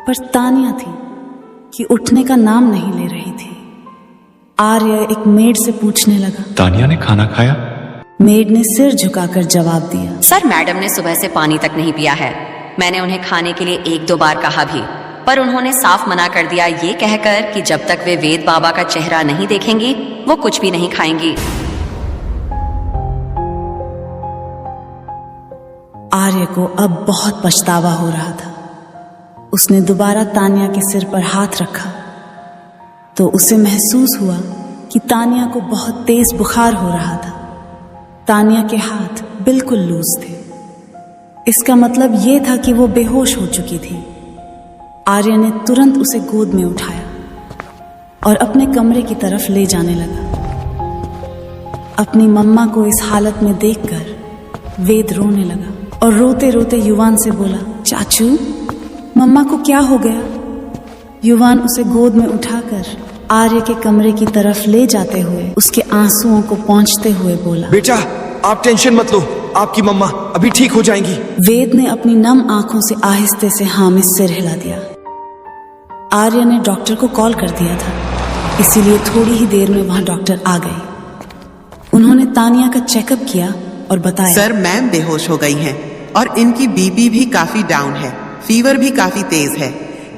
पर तानिया थी कि उठने का नाम नहीं ले रही थी। आर्य एक मेड से पूछने लगा। तानिया ने खाना खाया? मेड ने सिर झुकाकर जवाब दिया। सर, मैडम ने सुबह से पानी तक नहीं पिया है। मैंने उन्हें खाने के लिए 1-2 बार कहा भी, पर उन्होंने साफ मना कर दिया, ये कहकर कि जब तक वे वेद बाबा का चेहरा नहीं देखेंगी वो कुछ भी नहीं खाएंगी। आर्य को अब बहुत पछतावा हो रहा था। उसने दोबारा तानिया के सिर पर हाथ रखा तो उसे महसूस हुआ कि तानिया को बहुत तेज बुखार हो रहा था। तानिया के हाथ बिल्कुल लूज थे। इसका मतलब यह था कि वो बेहोश हो चुकी थी। आर्य ने तुरंत उसे गोद में उठाया और अपने कमरे की तरफ ले जाने लगा। अपनी मम्मा को इस हालत में देखकर वेद रोने लगा और रोते रोते युवान से बोला, चाचू, मम्मा को क्या हो गया? युवान उसे गोद में उठाकर आर्य के कमरे की तरफ ले जाते हुए उसके आंसुओं को पोंछते हुए बोला, बेटा आप टेंशन मत लो, आपकी मम्मा अभी ठीक हो जाएंगी। वेद ने अपनी नम आंखों से आहिस्ते से हाँ में सिर हिला दिया। आर्य ने डॉक्टर को कॉल कर दिया था, इसीलिए थोड़ी ही देर में वहां डॉक्टर आ गए। उन्होंने तानिया का चेकअप किया और बताया, सर, मैम बेहोश हो गई हैं और इनकी बीपी भी काफी डाउन है, फीवर भी काफी तेज है।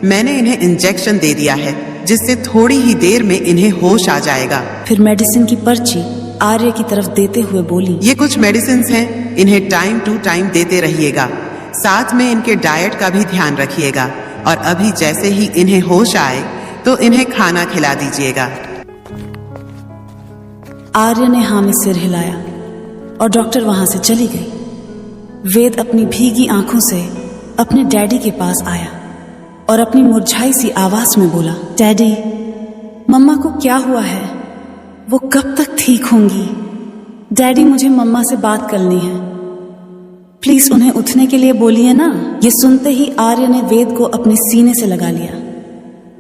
मैंने इन्हें इंजेक्शन दे दिया है जिससे थोड़ी ही देर में इन्हें होश आ जाएगा। फिर मेडिसिन की पर्ची आर्य की तरफ देते हुए बोली, ये कुछ मेडिसिन हैं, इन्हें टाइम टू टाइम देते रहिएगा। साथ में इनके डाइट का भी ध्यान रखिएगा और अभी जैसे ही इन्हें होश आए तो इन्हें खाना खिला दीजिएगा। आर्य ने हाँ में सिर हिलाया और डॉक्टर वहां से चली गई। वेद अपनी भीगी आंखों से अपने डैडी के पास आया और अपनी मुरझाई सी आवाज में बोला, डैडी, मम्मा को क्या हुआ है? वो कब तक ठीक होंगी? डैडी, मुझे मम्मा से बात करनी है, प्लीज उन्हें उठने के लिए बोलिए ना। ये सुनते ही आर्य ने वेद को अपने सीने से लगा लिया।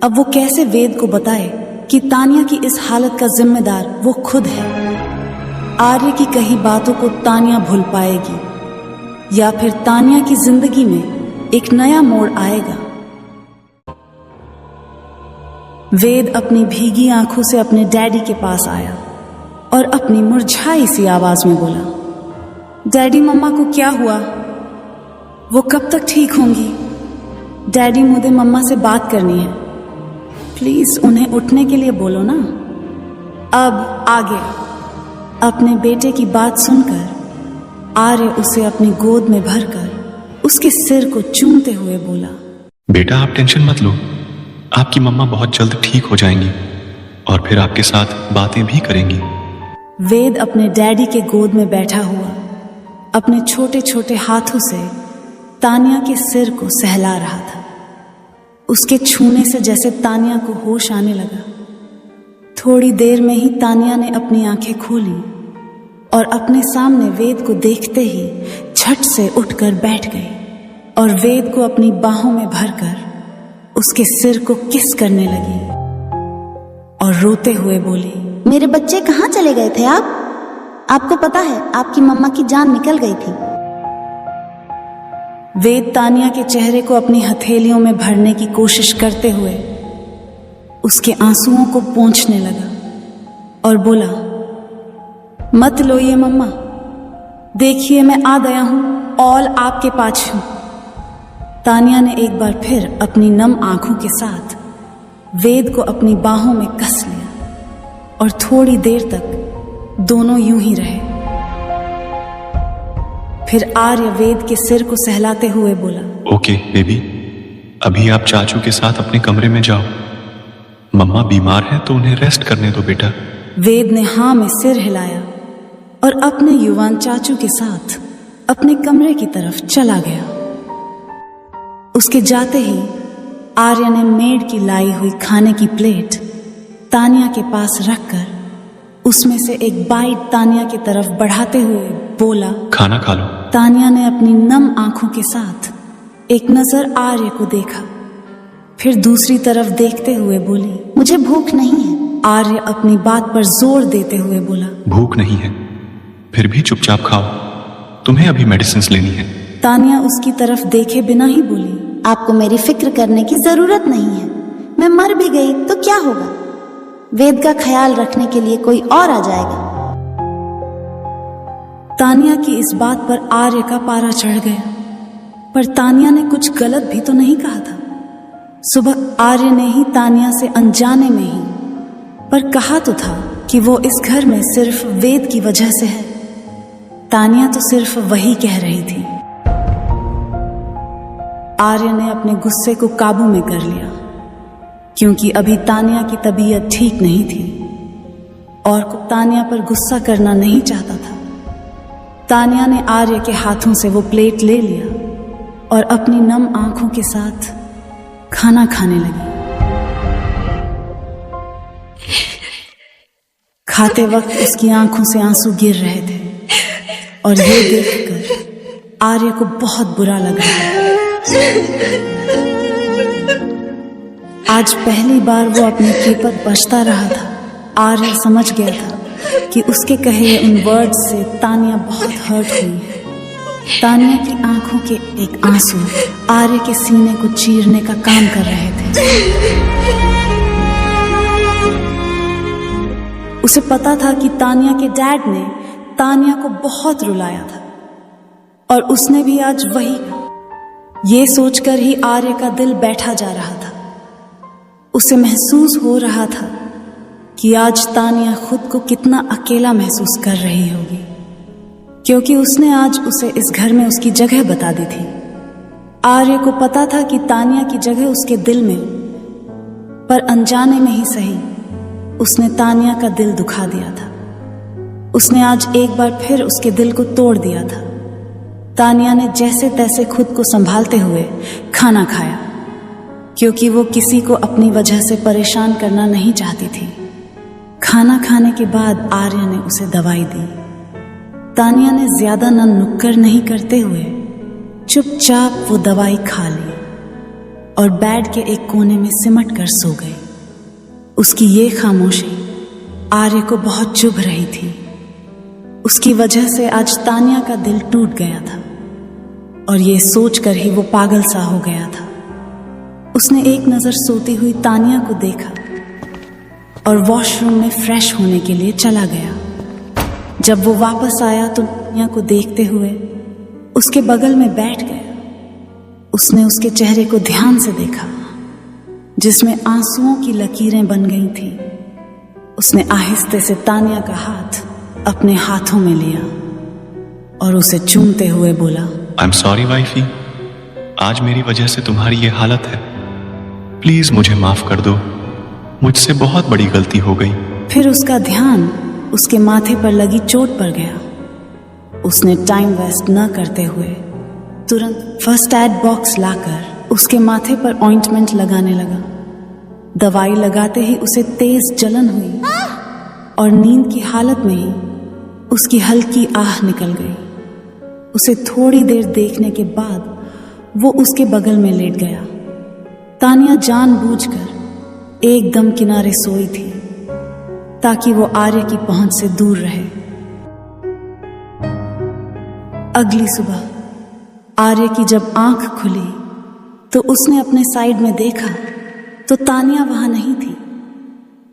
अब वो कैसे वेद को बताए कि तानिया की इस हालत का जिम्मेदार वो खुद है। आर्य की कही बातों को तानिया भूल पाएगी या फिर तानिया की जिंदगी में एक नया मोड़ आएगा। वेद अपनी भीगी आंखों से अपने डैडी के पास आया और अपनी मुरझाई सी आवाज में बोला, डैडी, मम्मा को क्या हुआ? वो कब तक ठीक होंगी? डैडी, मुझे मम्मा से बात करनी है, प्लीज उन्हें उठने के लिए बोलो ना। अब आगे अपने बेटे की बात सुनकर आर्य उसे अपनी गोद में भरकर उसके सिर को चूमते हुए बोला, बेटा आप टेंशन मत लो, आपकी मम्मा बहुत जल्द ठीक हो जाएंगी और फिर आपके साथ बातें भी करेंगी। वेद अपने डैडी के गोद में बैठा हुआ अपने छोटे छोटे हाथों से तानिया के सिर को सहला रहा था। उसके छूने से जैसे तानिया को होश आने लगा। थोड़ी देर में ही तानिया ने अपनी आंखें खोली और अपने सामने वेद को देखते ही झट से उठकर बैठ गई और वेद को अपनी बाहों में भरकर उसके सिर को किस करने लगी और रोते हुए बोली, मेरे बच्चे कहाँ चले गए थे आप? आपको पता है आपकी मम्मा की जान निकल गई थी। वेद तानिया के चेहरे को अपनी हथेलियों में भरने की कोशिश करते हुए उसके आंसुओं को पोंछने लगा और बोला, मत लोइए मम्मा, देखिए मैं आ गया हूं, ऑल आपके पास हूं। तानिया ने एक बार फिर अपनी नम आंखों के साथ वेद को अपनी बाहों में कस लिया और थोड़ी देर तक दोनों यूं ही रहे। फिर आर्य वेद के सिर को सहलाते हुए बोला, ओके बेबी, अभी आप चाचू के साथ अपने कमरे में जाओ, मम्मा बीमार है तो उन्हें रेस्ट करने दो बेटा। वेद ने हाँ में सिर हिलाया और अपने युवान चाचू के साथ अपने कमरे की तरफ चला गया। उसके जाते ही आर्य ने मेड की लाई हुई खाने की प्लेट तानिया के पास रखकर उसमें से एक बाइट तानिया की तरफ बढ़ाते हुए बोला, खाना खा लो। तानिया ने अपनी नम आंखों के साथ एक नजर आर्य को देखा, फिर दूसरी तरफ देखते हुए बोली, मुझे भूख नहीं है। आर्य अपनी बात पर जोर देते हुए बोला, भूख नहीं है, फिर भी चुपचाप खाओ, तुम्हें अभी मेडिसिन लेनी है। तानिया उसकी तरफ देखे बिना ही बोली, आपको मेरी फिक्र करने की जरूरत नहीं है, मैं मर भी गई तो क्या होगा, वेद का ख्याल रखने के लिए कोई और आ जाएगा। तानिया की इस बात पर आर्य का पारा चढ़ गया, पर तानिया ने कुछ गलत भी तो नहीं कहा था। सुबह आर्य ने ही तानिया से अनजाने में ही पर कहा तो था कि वो इस घर में सिर्फ वेद की वजह से है। तानिया तो सिर्फ वही कह रही थी। आर्य ने अपने गुस्से को काबू में कर लिया, क्योंकि अभी तानिया की तबीयत ठीक नहीं थी और तानिया पर गुस्सा करना नहीं चाहता था। तानिया ने आर्य के हाथों से वो प्लेट ले लिया और अपनी नम आंखों के साथ खाना खाने लगी। खाते वक्त उसकी आंखों से आंसू गिर रहे थे और ये देखकर आर्य को बहुत बुरा लग रहा था। आज पहली बार वो अपने की पर बचता रहा था। आर्य समझ गया था कि उसके कहे उन वर्ड से तानिया बहुत हर्ट हुई है। तानिया की आंखों के एक आंसू आर्य के सीने को चीरने का काम कर रहे थे। उसे पता था कि तानिया के डैड ने तानिया को बहुत रुलाया था और उसने भी आज वही कहा। ये सोचकर ही आर्य का दिल बैठा जा रहा था। उसे महसूस हो रहा था कि आज तानिया खुद को कितना अकेला महसूस कर रही होगी, क्योंकि उसने आज उसे इस घर में उसकी जगह बता दी थी। आर्य को पता था कि तानिया की जगह उसके दिल में, पर अनजाने में ही सही उसने तानिया का दिल दुखा दिया था। उसने आज एक बार फिर उसके दिल को तोड़ दिया था। तानिया ने जैसे तैसे खुद को संभालते हुए खाना खाया, क्योंकि वो किसी को अपनी वजह से परेशान करना नहीं चाहती थी। खाना खाने के बाद आर्य ने उसे दवाई दी। तानिया ने ज्यादा न नुक्कड़ नहीं करते हुए चुपचाप वो दवाई खा ली और बेड के एक कोने में सिमट कर सो गई। उसकी ये खामोशी आर्य को बहुत चुभ रही थी। उसकी वजह से आज तानिया का दिल टूट गया था और ये सोचकर ही वो पागल सा हो गया था। उसने एक नजर सोती हुई तानिया को देखा और वॉशरूम में फ्रेश होने के लिए चला गया। जब वो वापस आया तो तानिया को देखते हुए उसके बगल में बैठ गया। उसने उसके चेहरे को ध्यान से देखा, जिसमें आंसुओं की लकीरें बन गई थी। उसने आहिस्ते से तानिया का हाथ अपने हाथों में लिया और उसे चूमते हुए बोला, आई एम सॉरी वाइफी, आज मेरी वजह से तुम्हारी ये हालत है। प्लीज मुझे माफ कर दो, मुझसे बहुत बड़ी गलती हो गई। फिर उसका ध्यान उसके माथे पर लगी चोट पर गया। उसने टाइम वेस्ट न करते हुए तुरंत फर्स्ट एड बॉक्स लाकर उसके माथे पर ऑइंटमेंट लगाने लगा। दवाई लगाते ही उसे तेज जलन हुई और नींद की हालत में ही उसकी हल्की आह निकल गई। उसे थोड़ी देर देखने के बाद वो उसके बगल में लेट गया। तानिया जानबूझकर एकदम किनारे सोई थी ताकि वो आर्य की पहुंच से दूर रहे। अगली सुबह आर्य की जब आंख खुली तो उसने अपने साइड में देखा तो तानिया वहां नहीं थी।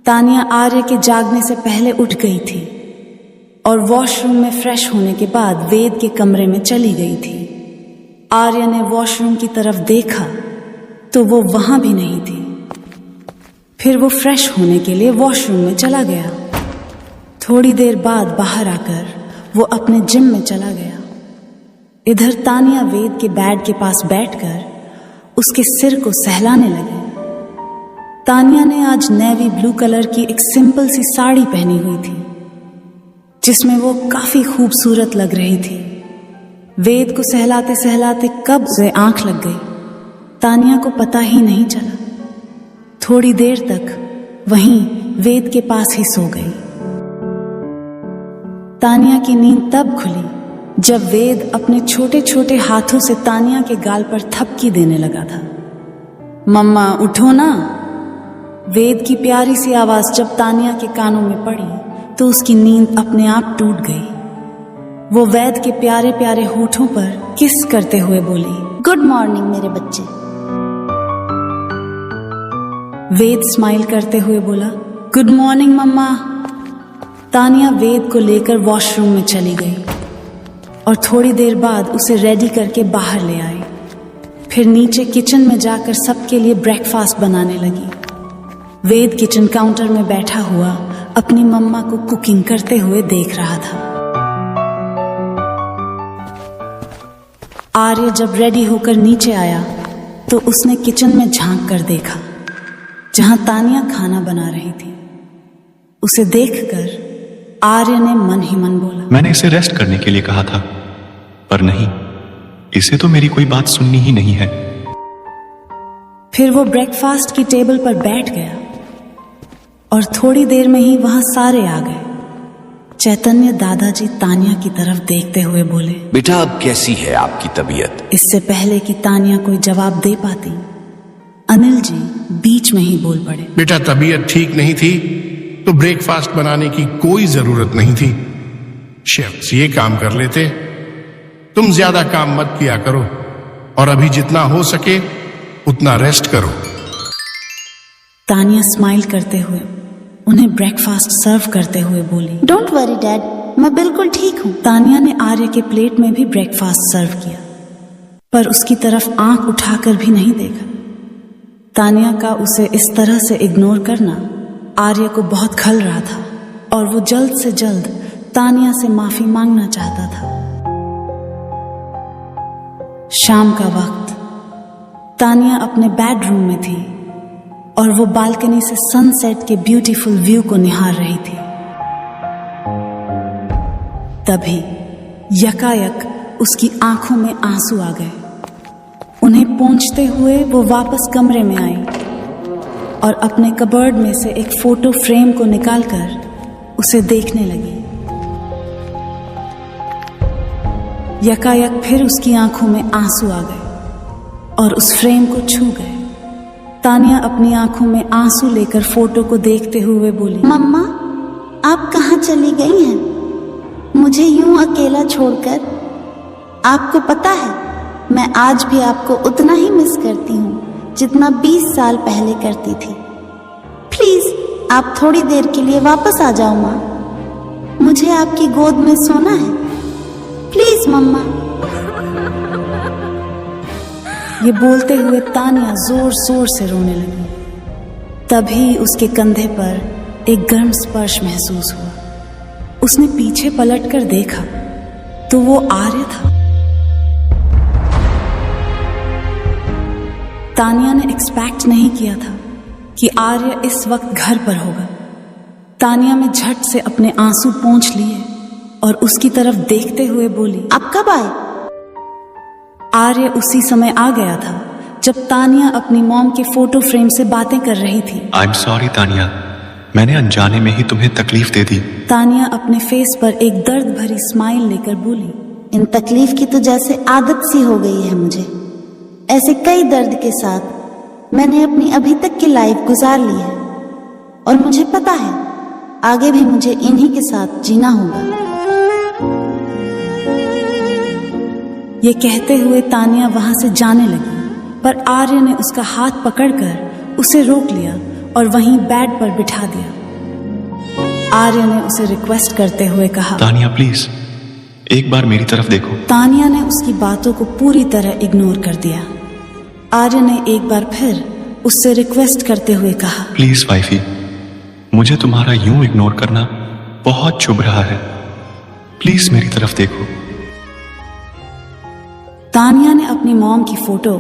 तानिया आर्य के जागने से पहले उठ गई थी और वॉशरूम में फ्रेश होने के बाद वेद के कमरे में चली गई थी। आर्य ने वॉशरूम की तरफ देखा तो वो वहां भी नहीं थी। फिर वो फ्रेश होने के लिए वॉशरूम में चला गया। थोड़ी देर बाद बाहर आकर वो अपने जिम में चला गया। इधर तानिया वेद के बेड के पास बैठकर उसके सिर को सहलाने लगी। तानिया ने आज नेवी ब्लू कलर की एक सिंपल सी साड़ी पहनी हुई थी, जिसमें वो काफी खूबसूरत लग रही थी। वेद को सहलाते सहलाते कब उसे आंख लग गई, तानिया को पता ही नहीं चला। थोड़ी देर तक वहीं वेद के पास ही सो गई। तानिया की नींद तब खुली जब वेद अपने छोटे छोटे हाथों से तानिया के गाल पर थपकी देने लगा था। मम्मा उठो ना। वेद की प्यारी सी आवाज जब तानिया के कानों में पड़ी तो उसकी नींद अपने आप टूट गई। वो वेद के प्यारे प्यारे होठों पर किस करते हुए बोली, गुड मॉर्निंग मेरे बच्चे। वेद स्माइल करते हुए बोला, गुड मॉर्निंग मम्मा। तानिया वेद को लेकर वॉशरूम में चली गई और थोड़ी देर बाद उसे रेडी करके बाहर ले आई। फिर नीचे किचन में जाकर सबके लिए ब्रेकफास्ट बनाने लगी। वेद किचन काउंटर में बैठा हुआ अपनी मम्मा को कुकिंग करते हुए देख रहा था। आर्य जब रेडी होकर नीचे आया तो उसने किचन में झांक कर देखा जहां तानिया खाना बना रही थी। उसे देखकर आर्य ने मन ही मन बोला, मैंने इसे रेस्ट करने के लिए कहा था, पर नहीं, इसे तो मेरी कोई बात सुननी ही नहीं है। फिर वो ब्रेकफास्ट की टेबल पर बैठ गया और थोड़ी देर में ही वहां सारे आ गए। चैतन्य दादाजी तानिया की तरफ देखते हुए बोले, बेटा अब कैसी है आपकी तबीयत? इससे पहले कि तानिया कोई जवाब दे पाती, अनिल जी बीच में ही बोल पड़े, बेटा तबीयत ठीक नहीं थी तो ब्रेकफास्ट बनाने की कोई जरूरत नहीं थी। शेफ्स ये काम कर लेते। तुम ज्यादा काम मत किया करो और अभी जितना हो सके उतना रेस्ट करो। तानिया स्माइल करते हुए उन्हें ब्रेकफास्ट सर्व करते हुए बोली, डोंट वरी डैड, मैं बिल्कुल ठीक हूँ। तानिया ने आर्य के प्लेट में भी ब्रेकफास्ट सर्व किया, पर उसकी तरफ आंख उठाकर भी नहीं देखा। तानिया का उसे इस तरह से इग्नोर करना आर्य को खल खल रहा था और वो जल्द से जल्द तानिया से माफी मांगना चाहता था। शाम का वक्त, तानिया अपने बेडरूम में थी और वो बालकनी से सनसेट के ब्यूटीफुल व्यू को निहार रही थी। तभी यकायक उसकी आंखों में आंसू आ गए। उन्हें पोंछते हुए वो वापस कमरे में आई और अपने कबर्ड में से एक फोटो फ्रेम को निकालकर उसे देखने लगी। यकायक फिर उसकी आंखों में आंसू आ गए और उस फ्रेम को छू गए। तानिया अपनी आंखों में आंसू लेकर फोटो को देखते हुए बोली, मम्मा आप कहाँ चली गई हैं? मुझे यूं अकेला छोड़कर? आपको पता है मैं आज भी आपको उतना ही मिस करती हूँ जितना 20 साल पहले करती थी। प्लीज आप थोड़ी देर के लिए वापस आ जाओ माँ, मुझे आपकी गोद में सोना है। प्लीज मम्मा। ये बोलते हुए तानिया जोर जोर से रोने लगी। तभी उसके कंधे पर एक गर्म स्पर्श महसूस हुआ। उसने पीछे पलटकर देखा तो वो आर्य था। तानिया ने एक्सपेक्ट नहीं किया था कि आर्य इस वक्त घर पर होगा। तानिया में झट से अपने आंसू पोंछ लिए और उसकी तरफ देखते हुए बोली, आप कब आए? आर्य उसी समय आ गया था जब तानिया अपनी मॉम के फोटो फ्रेम से बातें कर रही थी। आई एम सॉरी तानिया, मैंने अनजाने में ही तुम्हें तकलीफ दे दी। तानिया अपने फेस पर एक दर्द भरी स्माइल लेकर बोली, इन तकलीफ की तो जैसे आदत सी हो गई है मुझे। ऐसे कई दर्द के साथ मैंने अपनी अभी तक की लाइफ गुजार ली है और मुझे पता है आगे भी मुझे इन्हीं के साथ जीना होगा। ये कहते हुए तानिया वहां से जाने लगी, पर आर्य ने उसका हाथ पकड़कर उसे रोक लिया और वहीं बेड पर बिठा दिया। आर्य ने उसे रिक्वेस्ट करते हुए कहा, तानिया प्लीज एक बार मेरी तरफ देखो। तानिया ने उसकी बातों को पूरी तरह इग्नोर कर दिया। आर्य ने एक बार फिर उससे रिक्वेस्ट करते हुए कहा, प्लीज वाइफी, मुझे तुम्हारा यूं इग्नोर करना बहुत चुभ रहा है, प्लीज मेरी तरफ देखो। तानिया ने अपनी मॉम की फोटो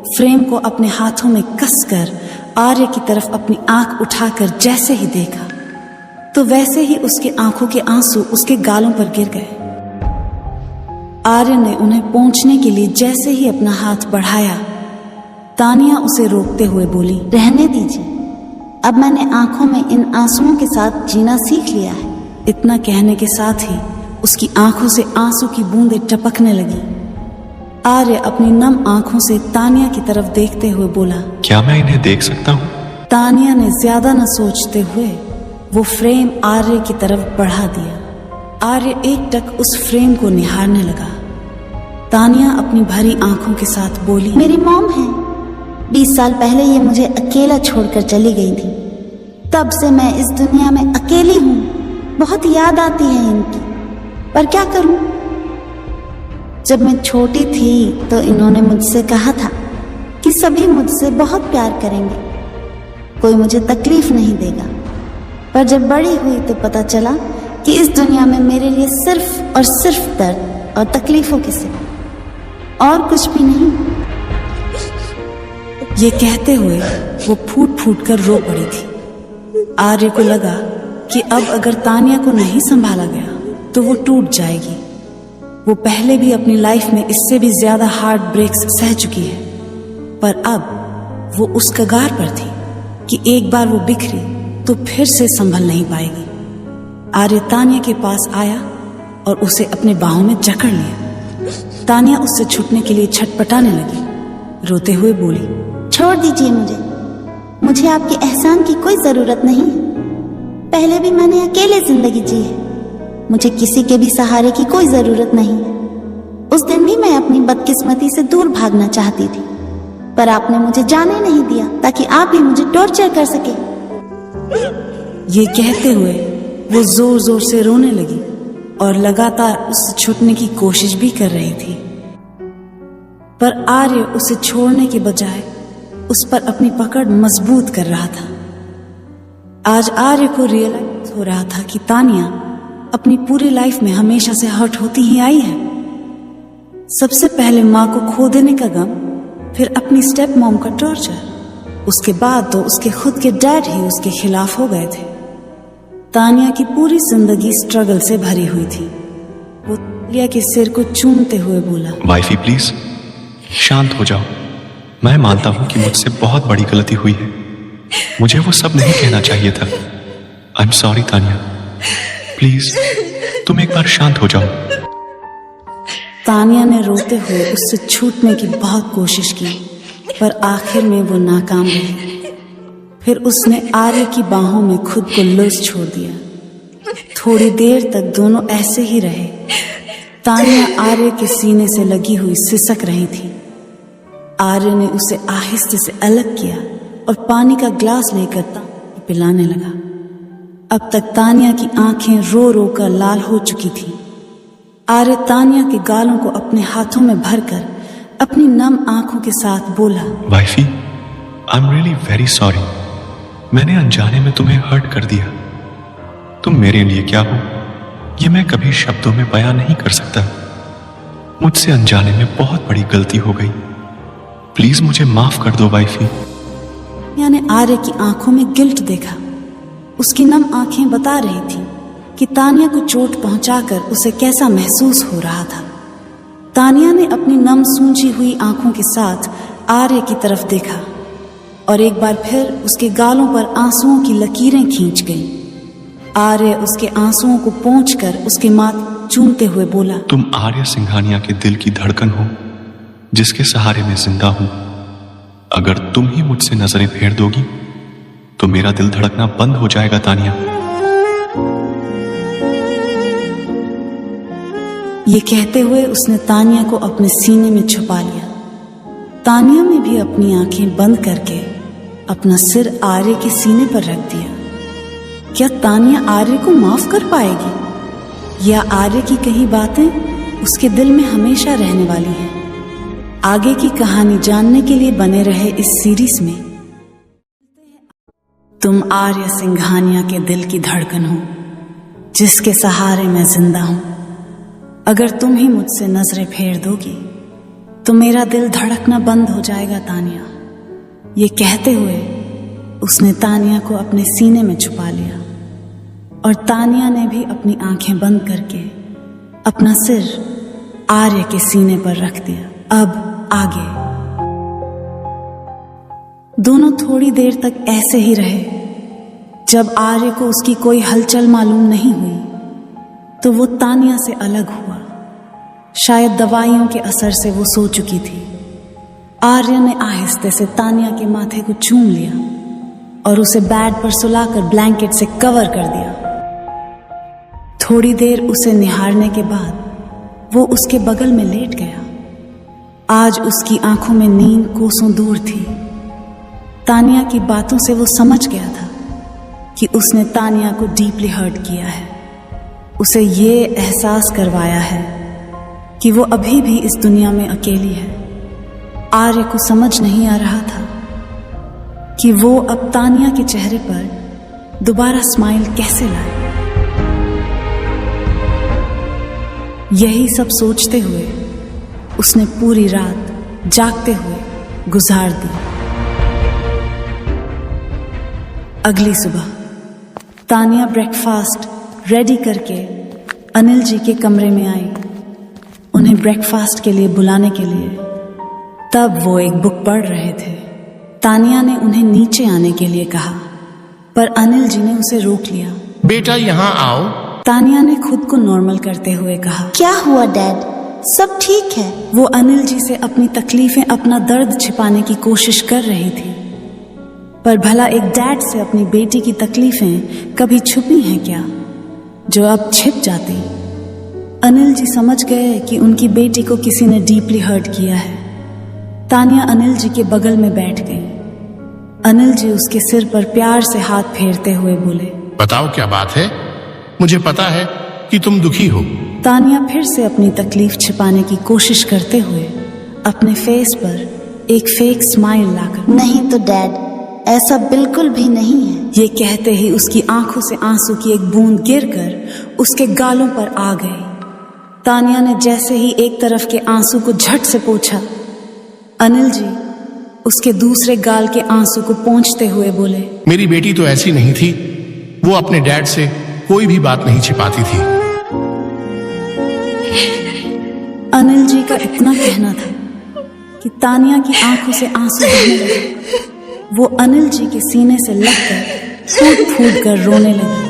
फ्रेम को अपने हाथों में कसकर आर्य की तरफ अपनी आंख उठाकर जैसे ही देखा तो वैसे ही उसकी आंखों के आंसू उसके गालों पर गिर गए। आर्य ने उन्हें पोंछने के लिए जैसे ही अपना हाथ बढ़ाया, तानिया उसे रोकते हुए बोली, रहने दीजिए, अब मैंने आंखों में इन आंसुओं के साथ जीना सीख लिया है। इतना कहने के साथ ही उसकी आंखों से आंसू की बूंदें टपकने लगी। आर्य अपनी नम आंखों से तानिया की तरफ देखते हुए बोला, क्या मैं इन्हें देख सकता हूँ? तानिया ने ज्यादा न सोचते हुए वो फ्रेम आर्य की तरफ बढ़ा दिया। आर्य एकटक उस फ्रेम को निहारने लगा। तानिया अपनी भरी आंखों के साथ बोली, मेरी मॉम है। 20 साल पहले ये मुझे अकेला छोड़कर चली गई थी। तब से मैं इस दुनिया में अकेली हूं। बहुत याद आती है इनकी, पर क्या करूं? जब मैं छोटी थी तो इन्होंने मुझसे कहा था कि सभी मुझसे बहुत प्यार करेंगे, कोई मुझे तकलीफ नहीं देगा। पर जब बड़ी हुई तो पता चला कि इस दुनिया में मेरे लिए सिर्फ और सिर्फ दर्द और तकलीफों के सिवा और कुछ भी नहीं। ये कहते हुए वो फूट फूट कर रो पड़ी थी। आर्य को लगा कि अब अगर तानिया को नहीं संभाला गया तो वो टूट जाएगी। वो पहले भी अपनी लाइफ में इससे भी ज्यादा हार्ट ब्रेक्स सह चुकी है, पर अब वो उस कगार पर थी कि एक बार वो बिखरी तो फिर से संभल नहीं पाएगी। आर्य तानिया के पास आया और उसे अपने बाहों में जकड़ लिया। तानिया उससे छूटने के लिए छटपटाने लगी, रोते हुए बोली, छोड़ दीजिए मुझे आपके एहसान की कोई जरूरत नहीं है। पहले भी मैंने अकेले जिंदगी जी है, मुझे किसी के भी सहारे की कोई जरूरत नहीं है। उस दिन भी मैं अपनी बदकिस्मती से दूर भागना चाहती थी, पर आपने मुझे जाने नहीं दिया ताकि आप भी मुझे टॉर्चर कर सके। ये कहते हुए वो जोर जोर से रोने लगी और लगातार उससे छूटने की कोशिश भी कर रही थी, पर आर्य उसे छोड़ने के बजाय उस पर अपनी पकड़ मजबूत कर रहा था। आज आर्य को रियलाइज हो रहा था कि तानिया अपनी पूरी लाइफ में हमेशा से हर्ट होती ही आई है। सबसे पहले माँ को खो देने का गम, फिर अपनी स्टेप मॉम का टॉर्चर, उसके बाद तो उसके खुद के डैड ही उसके खिलाफ हो गए थे। तानिया की पूरी जिंदगी स्ट्रगल से भरी हुई थी। वो तानिया के सिर को चूमते हुए बोला, वाइफी प्लीज शांत हो जाओ। मैं मानता हूं कि मुझसे बहुत बड़ी गलती हुई है, मुझे वो सब नहीं कहना चाहिए था। I am sorry Tania, please तुम एक बार शांत हो जाओ। तानिया ने रोते हुए उससे छूटने की बहुत कोशिश की, पर आखिर में वो नाकाम रही। फिर उसने आर्य की बाहों में खुद को लुझ छोड़ दिया। थोड़ी देर तक दोनों ऐसे ही रहे। तानिया आर्य के सीने से लगी हुई सिसक रही थी। आर्य ने उसे आहिस्ते से अलग किया और पानी का ग्लास लेकर तानिया पिलाने लगा। अब तक तानिया की आंखें रो रो कर लाल हो चुकी थी। आर्य तानिया के गालों को अपने हाथों में भरकर अपनी नम आंखों के साथ बोला, wifey I am really very sorry, मैंने अनजाने में तुम्हें हर्ट कर दिया। तुम मेरे लिए क्या हो ये मैं कभी शब्दों में बयां नहीं कर सकता। मुझसे अनजाने में बहुत बड़ी गलती हो गई, प्लीज मुझे माफ कर दो वाइफी। तानिया ने आर्य की आंखों में गिल्ट देखा। उसकी नम आंखें बता रही थी कि तानिया को चोट पहुंचाकर उसे कैसा महसूस हो रहा था। तानिया ने अपनी नम सूंझी हुई आंखों के साथ आर्य की तरफ देखा और एक बार फिर उसके गालों पर आंसुओं की लकीरें खींच गईं। आर्य उसके आंसुओं को पोंछकर उसके माथे चूमते हुए बोला, तुम आर्य सिंघानिया के दिल की धड़कन हो जिसके सहारे मैं जिंदा हूं। अगर तुम ही मुझसे नजरें फेर दोगी तो मेरा दिल धड़कना बंद हो जाएगा तानिया। ये कहते हुए उसने तानिया को अपने सीने में छुपा लिया। तानिया ने भी अपनी आंखें बंद करके अपना सिर आर्य के सीने पर रख दिया। क्या तानिया आर्य को माफ कर पाएगी या आर्य की कही बातें उसके दिल में हमेशा रहने वाली हैं? आगे की कहानी जानने के लिए बने रहे इस सीरीज में। तुम आर्य सिंघानिया के दिल की धड़कन हो जिसके सहारे मैं जिंदा हूं। अगर तुम ही मुझसे नजरें फेर दोगी तो मेरा दिल धड़कना बंद हो जाएगा तानिया। ये कहते हुए उसने तानिया को अपने सीने में छुपा लिया और तानिया ने भी अपनी आंखें बंद करके अपना सिर आर्य के सीने पर रख दिया। अब आगे दोनों थोड़ी देर तक ऐसे ही रहे। जब आर्य को उसकी कोई हलचल मालूम नहीं हुई तो वो तानिया से अलग हुआ। शायद दवाइयों के असर से वो सो चुकी थी। आर्य ने आहिस्ते से तानिया के माथे को चूम लिया और उसे बेड पर सुलाकर ब्लैंकेट से कवर कर दिया। थोड़ी देर उसे निहारने के बाद वो उसके बगल में लेट गया। आज उसकी आंखों में नींद कोसों दूर थी। तानिया की बातों से वो समझ गया था कि उसने तानिया को डीपली हर्ट किया है, उसे ये एहसास करवाया है कि वो अभी भी इस दुनिया में अकेली है। आर्य को समझ नहीं आ रहा था कि वो अब तानिया के चेहरे पर दोबारा स्माइल कैसे लाए। यही सब सोचते हुए उसने पूरी रात जागते हुए गुजार दी। अगली सुबह तानिया ब्रेकफास्ट रेडी करके अनिल जी के कमरे में आई, उन्हें ब्रेकफास्ट के लिए बुलाने के लिए। तब वो एक बुक पढ़ रहे थे। तानिया ने उन्हें नीचे आने के लिए कहा, पर अनिल जी ने उसे रोक लिया। बेटा यहाँ आओ। तानिया ने खुद को नॉर्मल करते हुए कहा, क्या हुआ डैड, सब ठीक है? वो अनिल जी से अपनी तकलीफें, अपना दर्द छिपाने की कोशिश कर रही थी, पर भला एक डैड से अपनी बेटी की तकलीफें कभी छुपी हैं क्या, जो अब छिप जाती। अनिल जी समझ गए कि उनकी बेटी को किसी ने डीपली हर्ट किया है। तानिया अनिल जी के बगल में बैठ गई। अनिल जी उसके सिर पर प्यार से हाथ फेरते हुए बोले, बताओ क्या बात है, मुझे पता है कि तुम दुखी हो। तानिया फिर से अपनी तकलीफ छिपाने की कोशिश करते हुए अपने फेस पर एक फेक स्माइल लाकर, नहीं तो डैड, ऐसा बिल्कुल भी नहीं है। ये कहते ही उसकी आंखों से आंसू की एक बूंद गिरकर उसके गालों पर आ गई। तानिया ने जैसे ही एक तरफ के आंसू को झट से पोंछा, अनिल जी उसके दूसरे गाल के आंसू को पोंछते हुए बोले, मेरी बेटी तो ऐसी नहीं थी, वो अपने डैड से कोई भी बात नहीं छिपाती थी। अनिल जी का इतना कहना था कि तानिया की आंखों से आंसू बहने लगे। वो अनिल जी के सीने से लगकर फूट फूट कर रोने लगी।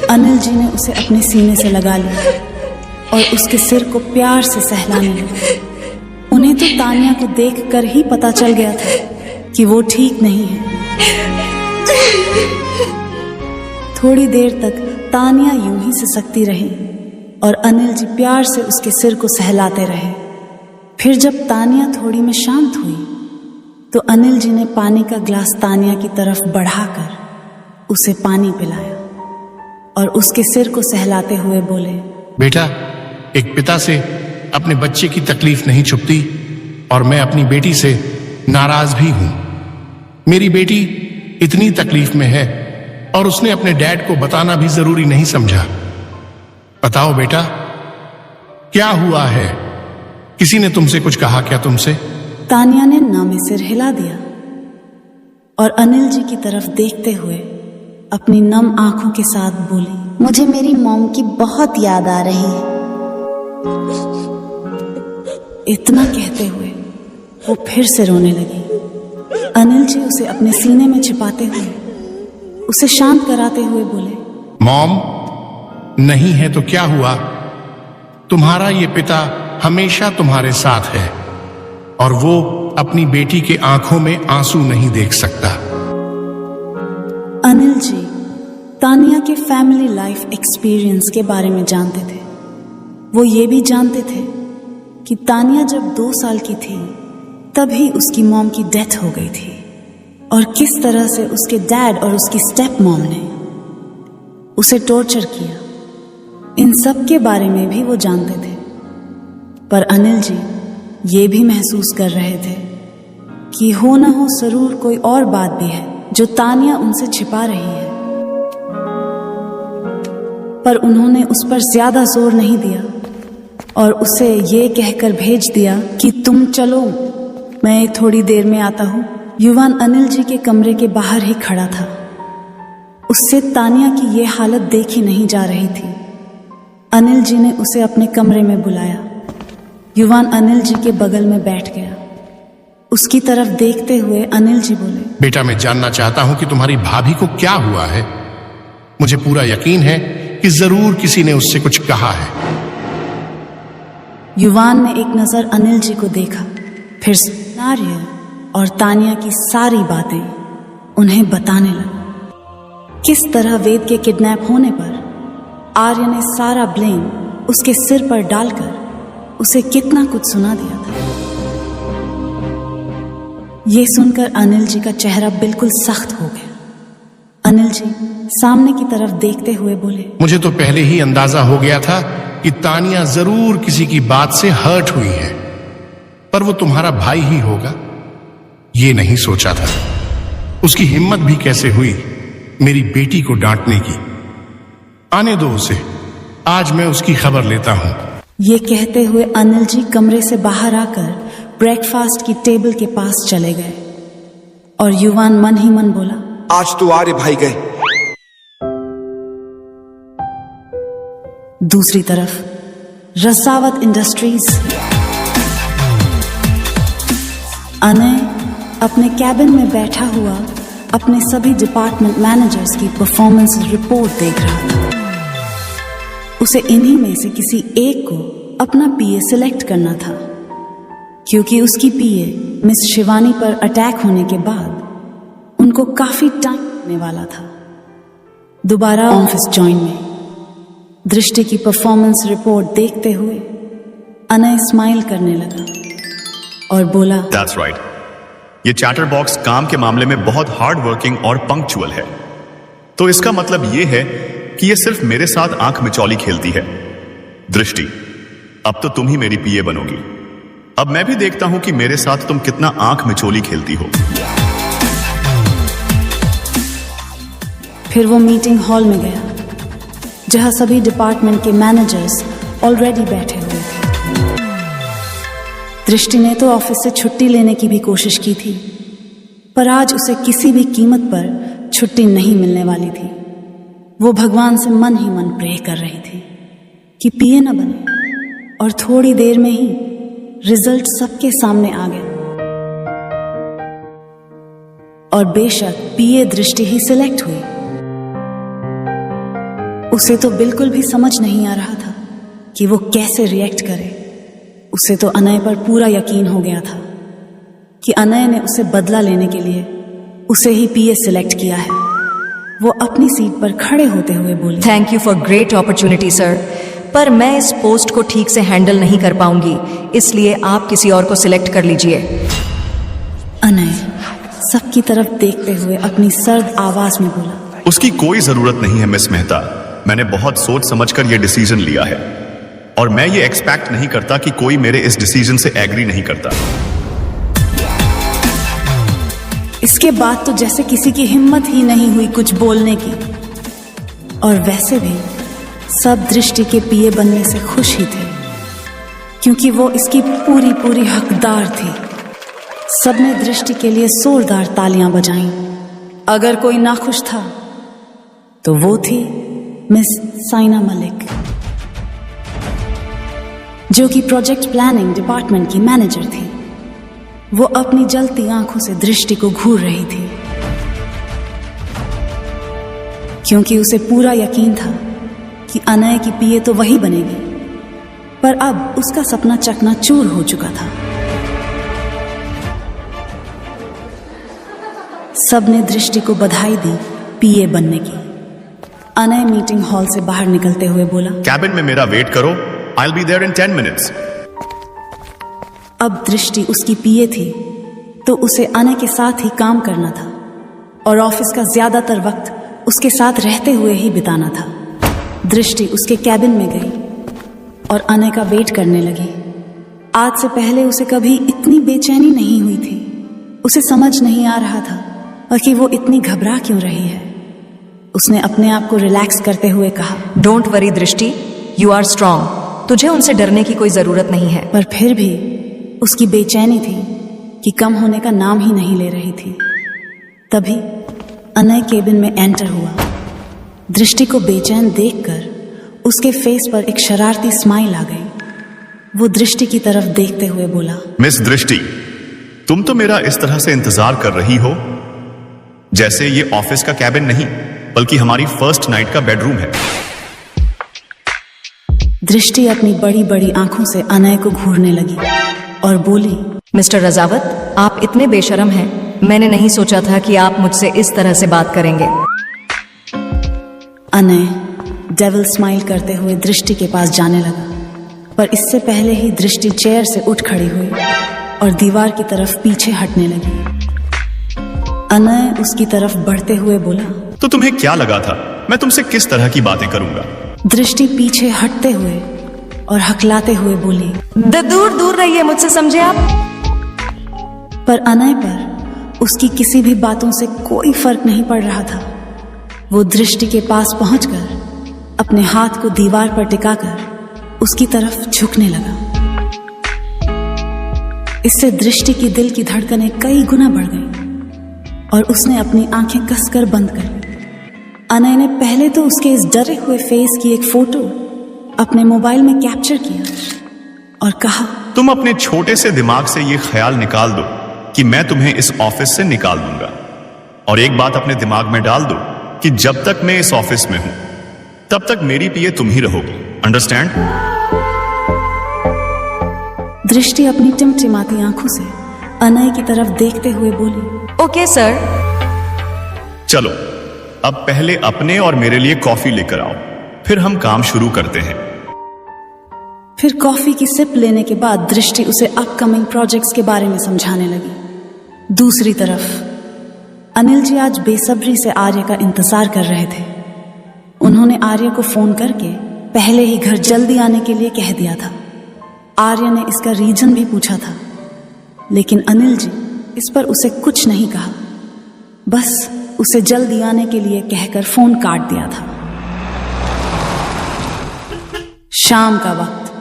अनिल जी ने उसे अपने सीने से लगा लिया और उसके सिर को प्यार से सहलाने लगे। उन्हें तो तानिया को देखकर ही पता चल गया था कि वो ठीक नहीं है। थोड़ी देर तक तानिया यूं ही सिसकती रही और अनिल जी प्यार से उसके सिर को सहलाते रहे। फिर जब तानिया थोड़ी में शांत हुई तो अनिल जी ने पानी का ग्लास तानिया की तरफ बढ़ाकर उसे पानी पिलाया और उसके सिर को सहलाते हुए बोले, बेटा, एक पिता से अपने बच्चे की तकलीफ नहीं छुपती और मैं अपनी बेटी से नाराज भी हूं। मेरी बेटी इतनी तकलीफ में है और उसने अपने डैड को बताना भी जरूरी नहीं समझा। बताओ बेटा, क्या हुआ है? किसी ने तुमसे कुछ कहा क्या तुमसे? तानिया ने ना में सिर हिला दिया और अनिल जी की तरफ देखते हुए अपनी नम आंखों के साथ बोली, मुझे मेरी मॉम की बहुत याद आ रही है। इतना कहते हुए वो फिर से रोने लगी। अनिल जी उसे अपने सीने में छिपाते हुए उसे शांत कराते हुए बोले, मॉम, नहीं है तो क्या हुआ? तुम्हारा ये पिता हमेशा तुम्हारे साथ है और वो अपनी बेटी के आंखों में आंसू नहीं देख सकता। अनिल जी तानिया के फैमिली लाइफ एक्सपीरियंस के बारे में जानते थे। वो ये भी जानते थे कि तानिया जब 2 साल की थी तभी उसकी मॉम की डेथ हो गई थी और किस तरह से उसके डैड और उसकी स्टेप मॉम ने उसे टॉर्चर किया। इन सब के बारे में भी वो जानते थे, पर अनिल जी ये भी महसूस कर रहे थे कि हो न हो जरूर कोई और बात भी है जो तानिया उनसे छिपा रही है। पर उन्होंने उस पर ज्यादा जोर नहीं दिया और उसे ये कहकर भेज दिया कि तुम चलो, मैं थोड़ी देर में आता हूं। युवान अनिल जी के कमरे के बाहर ही खड़ा था। उससे तानिया की ये हालत देखी नहीं जा रही थी। अनिल जी ने उसे अपने कमरे में बुलाया। युवान अनिल जी के बगल में बैठ गया। उसकी तरफ देखते हुए अनिल जी बोले, बेटा, मैं जानना चाहता हूं कि तुम्हारी भाभी को क्या हुआ है। मुझे पूरा यकीन है कि जरूर किसी ने उससे कुछ कहा है। युवान ने एक नजर अनिल जी को देखा, फिर आर्य और तानिया की सारी बातें उन्हें बताने लगा। किस तरह वेद के किडनैप होने पर आर्य ने सारा ब्लेम उसके सिर पर डालकर उसे कितना कुछ सुना दिया था। ये सुनकर अनिल जी का चेहरा बिल्कुल सख्त हो गया। अनिल जी सामने की तरफ देखते हुए बोले, मुझे तो पहले ही अंदाजा हो गया था कि तानिया जरूर किसी की बात से हर्ट हुई है, पर वो तुम्हारा भाई ही होगा ये नहीं सोचा था। उसकी हिम्मत भी कैसे हुई मेरी बेटी को डांटने की। आने दो उसे, आज मैं उसकी खबर लेता हूं। ये कहते हुए अनिल जी कमरे से बाहर आकर ब्रेकफास्ट की टेबल के पास चले गए और युवान मन ही मन बोला, आज तो आर्य भाई गए। दूसरी तरफ रसावत इंडस्ट्रीज। अनय अपने कैबिन में बैठा हुआ अपने सभी डिपार्टमेंट मैनेजर्स की परफॉर्मेंस रिपोर्ट देख रहा था। उसे इन्हीं में से किसी एक को अपना पीए सिलेक्ट करना था, क्योंकि उसकी पीए मिस शिवानी पर अटैक होने के बाद उनको काफी टाइम लगने वाला था दोबारा ऑफिस ज्वाइन में। दृष्टि की परफॉर्मेंस रिपोर्ट देखते हुए अनय स्माइल करने लगा और बोला, That's right. ये चैटर बॉक्स काम के मामले में बहुत हार्ड वर्किंग और पंक्चुअल है, तो इसका मतलब ये है कि ये सिर्फ मेरे साथ आंख मिचौली खेलती है। दृष्टि, अब तो तुम ही मेरी पीए बनोगी। अब मैं भी देखता हूं कि मेरे साथ तुम कितना आंख मिचौली खेलती हो। फिर वो मीटिंग हॉल में गया जहां सभी डिपार्टमेंट के मैनेजर्स ऑलरेडी बैठे हुए थे। दृष्टि ने तो ऑफिस से छुट्टी लेने की भी कोशिश की थी, पर आज उसे किसी भी कीमत पर छुट्टी नहीं मिलने वाली थी। वो भगवान से मन ही मन प्रे कर रही थी कि पीए न बने, और थोड़ी देर में ही रिजल्ट सबके सामने आ गया और बेशक पीए दृष्टि ही सिलेक्ट हुई। उसे तो बिल्कुल भी समझ नहीं आ रहा था कि वो कैसे रिएक्ट करे। उसे तो अनय पर पूरा यकीन हो गया था कि अनय ने उसे बदला लेने के लिए उसे ही पीए सिलेक्ट किया है। वो अपनी सीट पर खड़े होते हुए बोले, thank you for great opportunity sir, पर मैं इस पोस्ट को ठीक से हैंडल नहीं कर पाऊंगी, इसलिए आप किसी और को सिलेक्ट कर लीजिए। अनय सबकी तरफ देखते हुए अपनी सर्द आवाज में बोला, उसकी कोई जरूरत नहीं है मिस मेहता। मैंने बहुत सोच समझकर यह डिसीजन लिया है और मैं ये एक्सपेक्ट नहीं करता कि कोई मेरे इस डिसीजन से एग्री नहीं करता। इसके बाद तो जैसे किसी की हिम्मत ही नहीं हुई कुछ बोलने की, और वैसे भी सब दृष्टि के पीए बनने से खुश ही थे, क्योंकि वो इसकी पूरी पूरी हकदार थी। सबने दृष्टि के लिए जोरदार तालियां बजाईं। अगर कोई नाखुश था तो वो थी मिस साइना मलिक, जो कि प्रोजेक्ट प्लानिंग डिपार्टमेंट की मैनेजर थी। वो अपनी जलती आंखों से दृष्टि को घूर रही थी, क्योंकि उसे पूरा यकीन था कि अनय की पीए तो वही बनेगी, पर अब उसका सपना चकनाचूर हो चुका था। सबने दृष्टि को बधाई दी पीए बनने की। अनय मीटिंग हॉल से बाहर निकलते हुए बोला, कैबिन में मेरा वेट करो, I'll be there in 10 minutes. अब दृष्टि उसकी पीए थी तो उसे अनय के साथ ही काम करना था और ऑफिस का ज्यादातर वक्त उसके साथ रहते हुए ही बिताना था। दृष्टि उसके कैबिन में गई और अनय का वेट करने लगी। आज से पहले उसे कभी इतनी बेचैनी नहीं हुई थी। उसे समझ नहीं आ रहा था कि वो इतनी घबरा क्यों रही है। उसने अपने आप को रिलैक्स करते हुए कहा, डोंट वरी दृष्टि, यू आर स्ट्रांग, तुझे उनसे डरने की कोई जरूरत नहीं है। पर फिर भी उसकी बेचैनी थी कि कम होने का नाम ही नहीं ले रही थी। तभी अनय केबिन में एंटर हुआ। दृष्टि को बेचैन देखकर उसके फेस पर एक शरारती स्माइल आ गई। वो दृष्टि की तरफ देखते हुए बोला, मिस दृष्टि, तुम तो मेरा इस तरह से इंतजार कर रही हो जैसे ये ऑफिस का कैबिन नहीं बल्कि हमारी फर्स्ट नाइट का बेडरूम है। दृष्टि अपनी बड़ी बड़ी आंखों से अनय को घूरने लगी और बोली, मिस्टर रजावत, आप इतने बेशर्म हैं। मैंने नहीं सोचा था कि आप मुझसे इस तरह से बात करेंगे। अनय डेविल स्माइल करते हुए दृष्टि के पास जाने लगा, पर इससे पहले ही दृष्टि चेयर से उठ खड़ी हुई और दीवार की तरफ पीछे हटने लगी। अनय उसकी तरफ बढ़ते हुए बोला। तो तुम्हें क्या लगा था मैं तुमसे किस तरह की बातें करूंगा? दृष्टि पीछे हटते हुए और हकलाते हुए बोली, दूर दूर रहिए मुझसे, समझे आप? पर अनय पर उसकी किसी भी बातों से कोई फर्क नहीं पड़ रहा था। वो दृष्टि के पास पहुंचकर अपने हाथ को दीवार पर टिकाकर उसकी तरफ झुकने लगा। इससे दृष्टि की दिल की धड़कनें कई गुना बढ़ गईं और उसने अपनी आंखें कसकर बंद कर ली। अनय ने पहले तो उसके इस डरे हुए फेस की एक फोटो अपने मोबाइल में कैप्चर किया और कहा, तुम अपने छोटे से दिमाग से ये ख्याल निकाल दो कि मैं तुम्हें इस ऑफिस से निकाल दूंगा, और एक बात अपने दिमाग में डाल दो कि जब तक मैं इस ऑफिस में हूं तब तक मेरी पीए तुम ही रहोगी। अंडरस्टैंड? दृष्टि अपनी टिमटिमाती आंखों से अनय की तरफ देखते हुए बोली, ओके सर। चलो अब पहले अपने और मेरे लिए कॉफी लेकर आओ, फिर हम काम शुरू करते हैं। फिर कॉफी की सिप लेने के बाद दृष्टि उसे अपकमिंग प्रोजेक्ट्स के बारे में समझाने लगी। दूसरी तरफ अनिल जी आज बेसब्री से आर्य का इंतजार कर रहे थे। उन्होंने आर्य को फोन करके पहले ही घर जल्दी आने के लिए कह दिया था। आर्य ने इसका रीजन भी पूछा था, लेकिन अनिल जी इस पर उसे कुछ नहीं कहा, बस उसे जल्दी आने के लिए कहकर फोन काट दिया था। शाम का वक्त।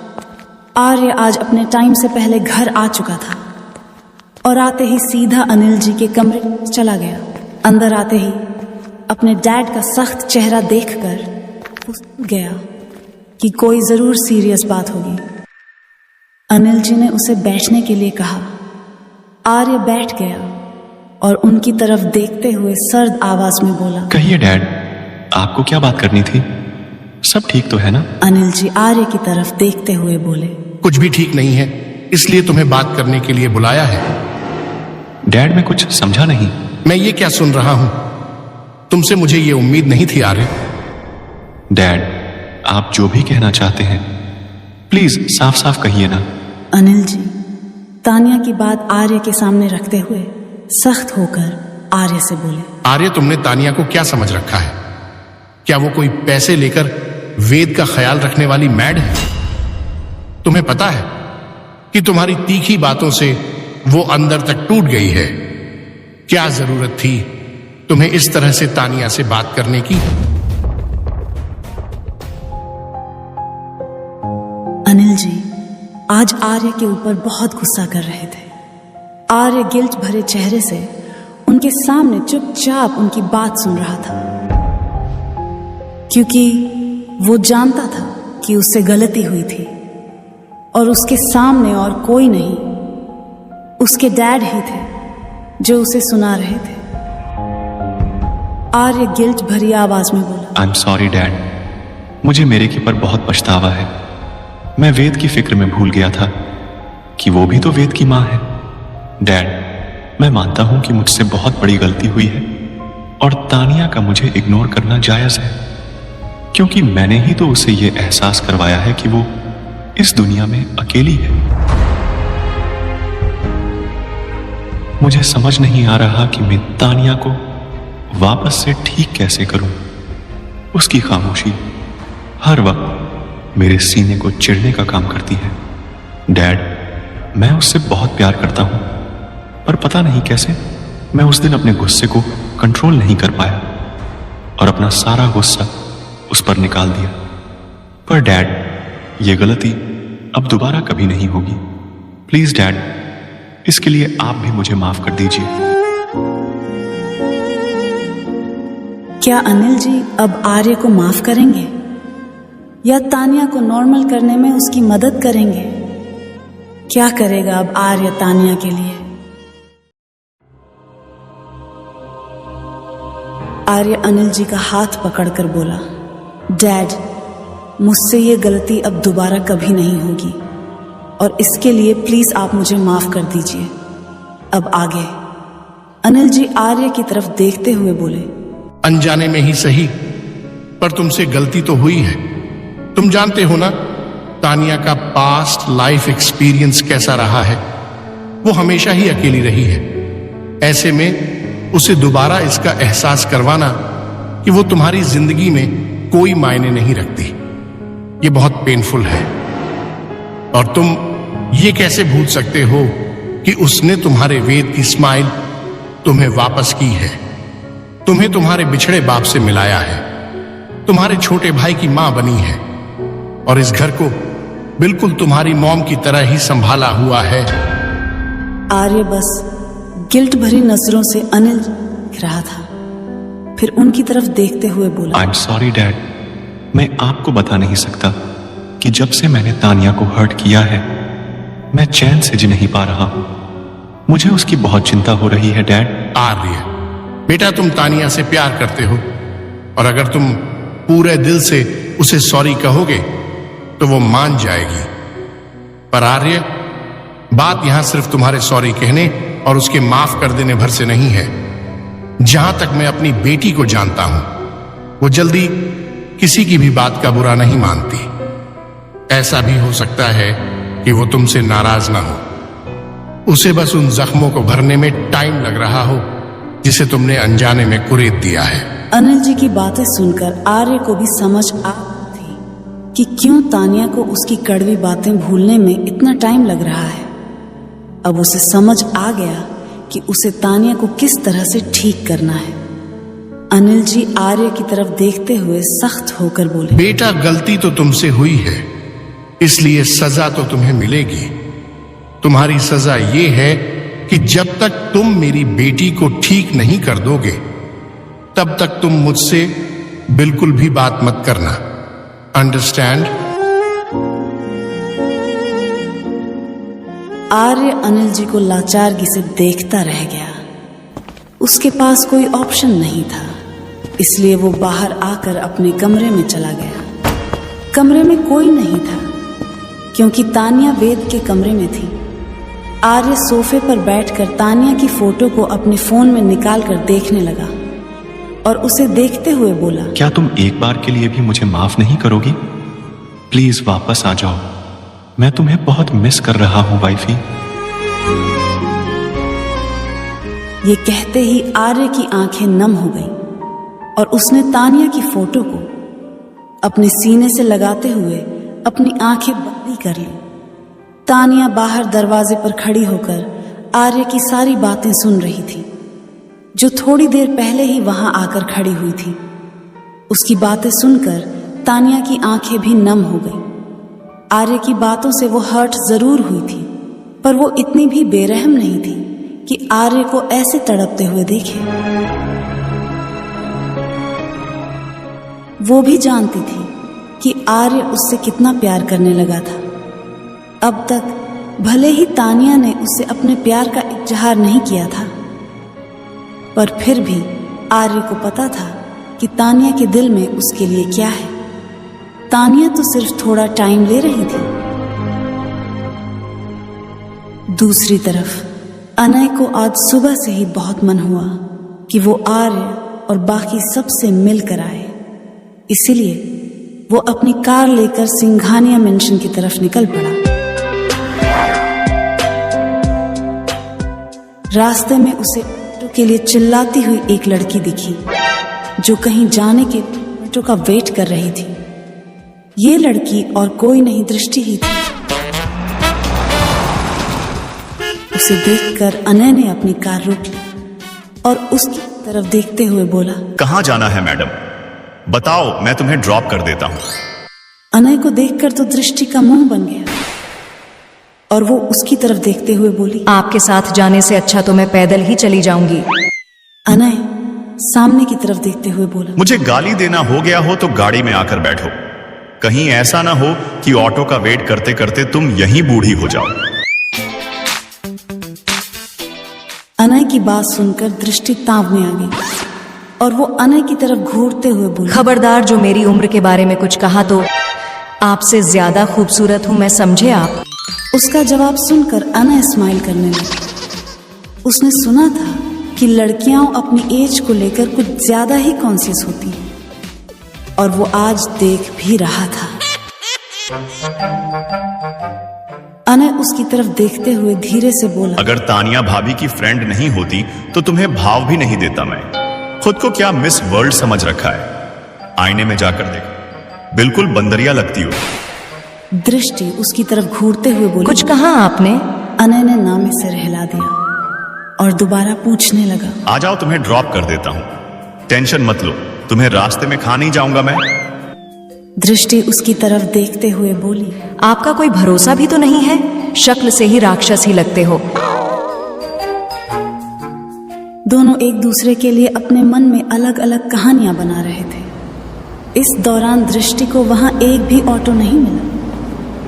आर्य आज अपने टाइम से पहले घर आ चुका था और आते ही सीधा अनिल जी के कमरे में चला गया। अंदर आते ही अपने डैड का सख्त चेहरा देखकर वो समझ गया कि कोई जरूर सीरियस बात होगी। अनिल जी ने उसे बैठने के लिए कहा। आर्य बैठ गया और उनकी तरफ देखते हुए सर्द आवाज में बोला, कहिए डैड, आपको क्या बात करनी थी? सब ठीक तो है ना? अनिल जी आर्य की तरफ देखते हुए बोले, कुछ भी ठीक नहीं है, इसलिए तुम्हें बात करने के लिए बुलाया है। डैड मैं कुछ समझा नहीं। मैं ये क्या सुन रहा हूं? तुमसे मुझे ये उम्मीद नहीं थी आर्य। डैड आप जो भी कहना चाहते हैं प्लीज साफ साफ कहिए ना। अनिल जी तानिया की बात आर्य के सामने रखते हुए सख्त होकर आर्य से बोले, आर्य तुमने तानिया को क्या समझ रखा है? क्या वो कोई पैसे लेकर वेद का ख्याल रखने वाली मैड है? तुम्हें पता है कि तुम्हारी तीखी बातों से वो अंदर तक टूट गई है। क्या जरूरत थी तुम्हें इस तरह से तानिया से बात करने की? अनिल जी आज आर्य के ऊपर बहुत गुस्सा कर रहे थे। आर्य गिल्ट भरे चेहरे से उनके सामने चुपचाप उनकी बात सुन रहा था, क्योंकि वो जानता था कि उससे गलती हुई थी और उसके सामने और कोई नहीं, उसके डैड ही थे जो उसे सुना रहे थे। आर्य गिल्ट भरी आवाज में बोला, आई एम सॉरी डैड, मुझे मेरे के पर बहुत पछतावा है। मैं वेद की फिक्र में भूल गया था कि वो भी तो वेद की मां है। डैड मैं मानता हूं कि मुझसे बहुत बड़ी गलती हुई है और तानिया का मुझे इग्नोर करना जायज है, क्योंकि मैंने ही तो उसे ये एहसास करवाया है कि वो इस दुनिया में अकेली है। मुझे समझ नहीं आ रहा कि मैं तानिया को वापस से ठीक कैसे करूं। उसकी खामोशी हर वक्त मेरे सीने को चिढ़ने का काम करती है। डैड मैं उससे बहुत प्यार करता हूं, पर पता नहीं कैसे मैं उस दिन अपने गुस्से को कंट्रोल नहीं कर पाया और अपना सारा गुस्सा उस पर निकाल दिया। पर डैड ये गलती अब दोबारा कभी नहीं होगी। प्लीज डैड इसके लिए आप भी मुझे माफ कर दीजिए। क्या अनिल जी अब आर्य को माफ करेंगे या तानिया को नॉर्मल करने में उसकी मदद करेंगे? क्या करेगा अब आर्य तानिया के लिए? आर्य अनिल जी का हाथ पकड़कर बोला, डैड मुझसे ये गलती अब दोबारा कभी नहीं होगी और इसके लिए प्लीज आप मुझे माफ कर दीजिए। अब आगे। अनिल जी आर्य की तरफ देखते हुए बोले, अनजाने में ही सही, पर तुमसे गलती तो हुई है। तुम जानते हो ना तानिया का पास्ट लाइफ एक्सपीरियंस कैसा रहा है। वो हमेशा ही अकेली रही है। ऐसे में उसे दोबारा इसका एहसास करवाना कि वो तुम्हारी जिंदगी में कोई मायने नहीं रखती। ये बहुत पेनफुल है। और तुम ये कैसे भूल सकते हो कि उसने तुम्हारे वेद की स्माइल तुम्हें वापस की है, तुम्हें तुम्हारे बिछड़े बाप से मिलाया है, तुम्हारे छोटे भाई की मां बनी है और इस घर को बिल्कुल तुम्हारी मॉम की तरह ही संभाला हुआ है। आर्य बस गिल्ट भरी नजरों से अनिल देख रहा था, फिर उनकी तरफ देखते हुए बोला, आई एम सॉरी डैड, मैं आपको बता नहीं सकता कि जब से मैंने तानिया को हर्ट किया है मैं चैन से जी नहीं पा रहा हूं। मुझे उसकी बहुत चिंता हो रही है डैड। आर्य बेटा, तुम तानिया से प्यार करते हो और अगर तुम पूरे दिल से उसे सॉरी कहोगे तो वो मान जाएगी। पर आर्य, बात यहां सिर्फ तुम्हारे सॉरी कहने और उसके माफ कर देने भर से नहीं है। जहां तक मैं अपनी बेटी को जानता हूं, वो जल्दी किसी की भी बात का बुरा नहीं मानती। ऐसा भी हो सकता है कि वो तुमसे नाराज ना हो, उसे बस उन जख्मों को भरने में टाइम लग रहा हो जिसे तुमने अनजाने में कुरेद दिया है। अनिल जी की बातें सुनकर आर्य को भी समझ आ थी कि क्यों तानिया को उसकी कड़वी बातें भूलने में इतना टाइम लग रहा है। अब उसे समझ आ गया कि उसे तानिया को किस तरह से ठीक करना है। अनिल जी आर्य की तरफ देखते हुए सख्त होकर बोले, बेटा, गलती तो तुमसे हुई है, इसलिए सजा तो तुम्हें मिलेगी। तुम्हारी सजा ये है कि जब तक तुम मेरी बेटी को ठीक नहीं कर दोगे तब तक तुम मुझसे बिल्कुल भी बात मत करना। अंडरस्टैंड? आर्य अनिल जी को लाचारगी से देखता रह गया। उसके पास कोई ऑप्शन नहीं था, इसलिए वो बाहर आकर अपने कमरे में चला गया। कमरे में कोई नहीं था क्योंकि तानिया वेद के कमरे में थी। आर्य सोफे पर बैठकर तानिया की फोटो को अपने फोन में निकालकर देखने लगा और उसे देखते हुए बोला, क्या तुम एक बार के लिए भी मुझे माफ नहीं करोगी? प्लीज वापस आ जाओ, मैं तुम्हें बहुत मिस कर रहा हूं वाइफी। ये कहते ही आर्य की आंखें नम हो गईं और उसने तानिया की फोटो को अपने सीने से लगाते हुए अपनी आंखें बंद कर ली। तानिया बाहर दरवाजे पर खड़ी होकर आर्य की सारी बातें सुन रही थी, जो थोड़ी देर पहले ही वहां आकर खड़ी हुई थी। उसकी बातें सुनकर तानिया की आंखें भी नम हो गईं। आर्य की बातों से वो हर्ट जरूर हुई थी, पर वो इतनी भी बेरहम नहीं थी कि आर्य को ऐसे तड़पते हुए देखे। वो भी जानती थी कि आर्य उससे कितना प्यार करने लगा था। अब तक भले ही तानिया ने उससे अपने प्यार का इजहार नहीं किया था, पर फिर भी आर्य को पता था कि तानिया के दिल में उसके लिए क्या है। तानिया तो सिर्फ थोड़ा टाइम ले रही थी। दूसरी तरफ अनय को आज सुबह से ही बहुत मन हुआ कि वो आर्य और बाकी सबसे मिलकर आए। इसीलिए वो अपनी कार लेकर सिंघानिया मेंशन की तरफ निकल पड़ा। रास्ते में उसे ऑटो के लिए चिल्लाती हुई एक लड़की दिखी जो कहीं जाने के ऑटो का वेट कर रही थी। ये लड़की और कोई नहीं, दृष्टि ही थी। उसे देखकर अनय ने अपनी कार रोक ली और उसकी तरफ देखते हुए बोला, कहां जाना है मैडम? बताओ, मैं तुम्हें ड्रॉप कर देता हूं। अनय को देखकर तो दृष्टि का मुंह बन गया और वो उसकी तरफ देखते हुए बोली, आपके साथ जाने से अच्छा तो मैं पैदल ही चली जाऊंगी। अनय सामने की तरफ देखते हुए बोला, मुझे गाली देना हो गया हो तो गाड़ी में आकर बैठो। कहीं ऐसा ना हो कि ऑटो का वेट करते करते तुम यहीं बूढ़ी हो जाओ। अनय की बात सुनकर दृष्टि ताव में आ गई और वो अनय की तरफ घूरते हुए बोली, खबरदार, जो मेरी उम्र के बारे में कुछ कहा तो आपसे ज्यादा खूबसूरत हूं मैं, समझे आप? उसका जवाब सुनकर अनय स्माइल करने लगी। उसने सुना था कि लड़कियां अपनी एज को लेकर कुछ ज्यादा ही कॉन्शियस होती हैं और वो आज देख भी रहा था। अनय उसकी तरफ देखते हुए धीरे से बोला, अगर तानिया भाभी की फ्रेंड नहीं होती तो तुम्हें भाव भी नहीं देता मैं। खुद को क्या मिस वर्ल्ड समझ रखा है? आईने में जाकर देखो, बिल्कुल बंदरिया लगती हो। दृष्टि उसकी तरफ घूरते हुए बोली, कुछ कहा आपने? अनय ने ना में सिर हिला दिया और दोबारा पूछने लगा, आ जाओ, तुम्हें ड्रॉप कर देता हूं, टेंशन मत लो, तुम्हें रास्ते में खा नहीं जाऊंगा मैं। दृष्टि उसकी तरफ देखते हुए बोली, आपका कोई भरोसा भी तो नहीं है? शक्ल से ही राक्षस ही लगते हो। दोनों एक दूसरे के लिए अपने मन में अलग अलग कहानियां बना रहे थे। इस दौरान दृष्टि को वहां एक भी ऑटो नहीं मिला,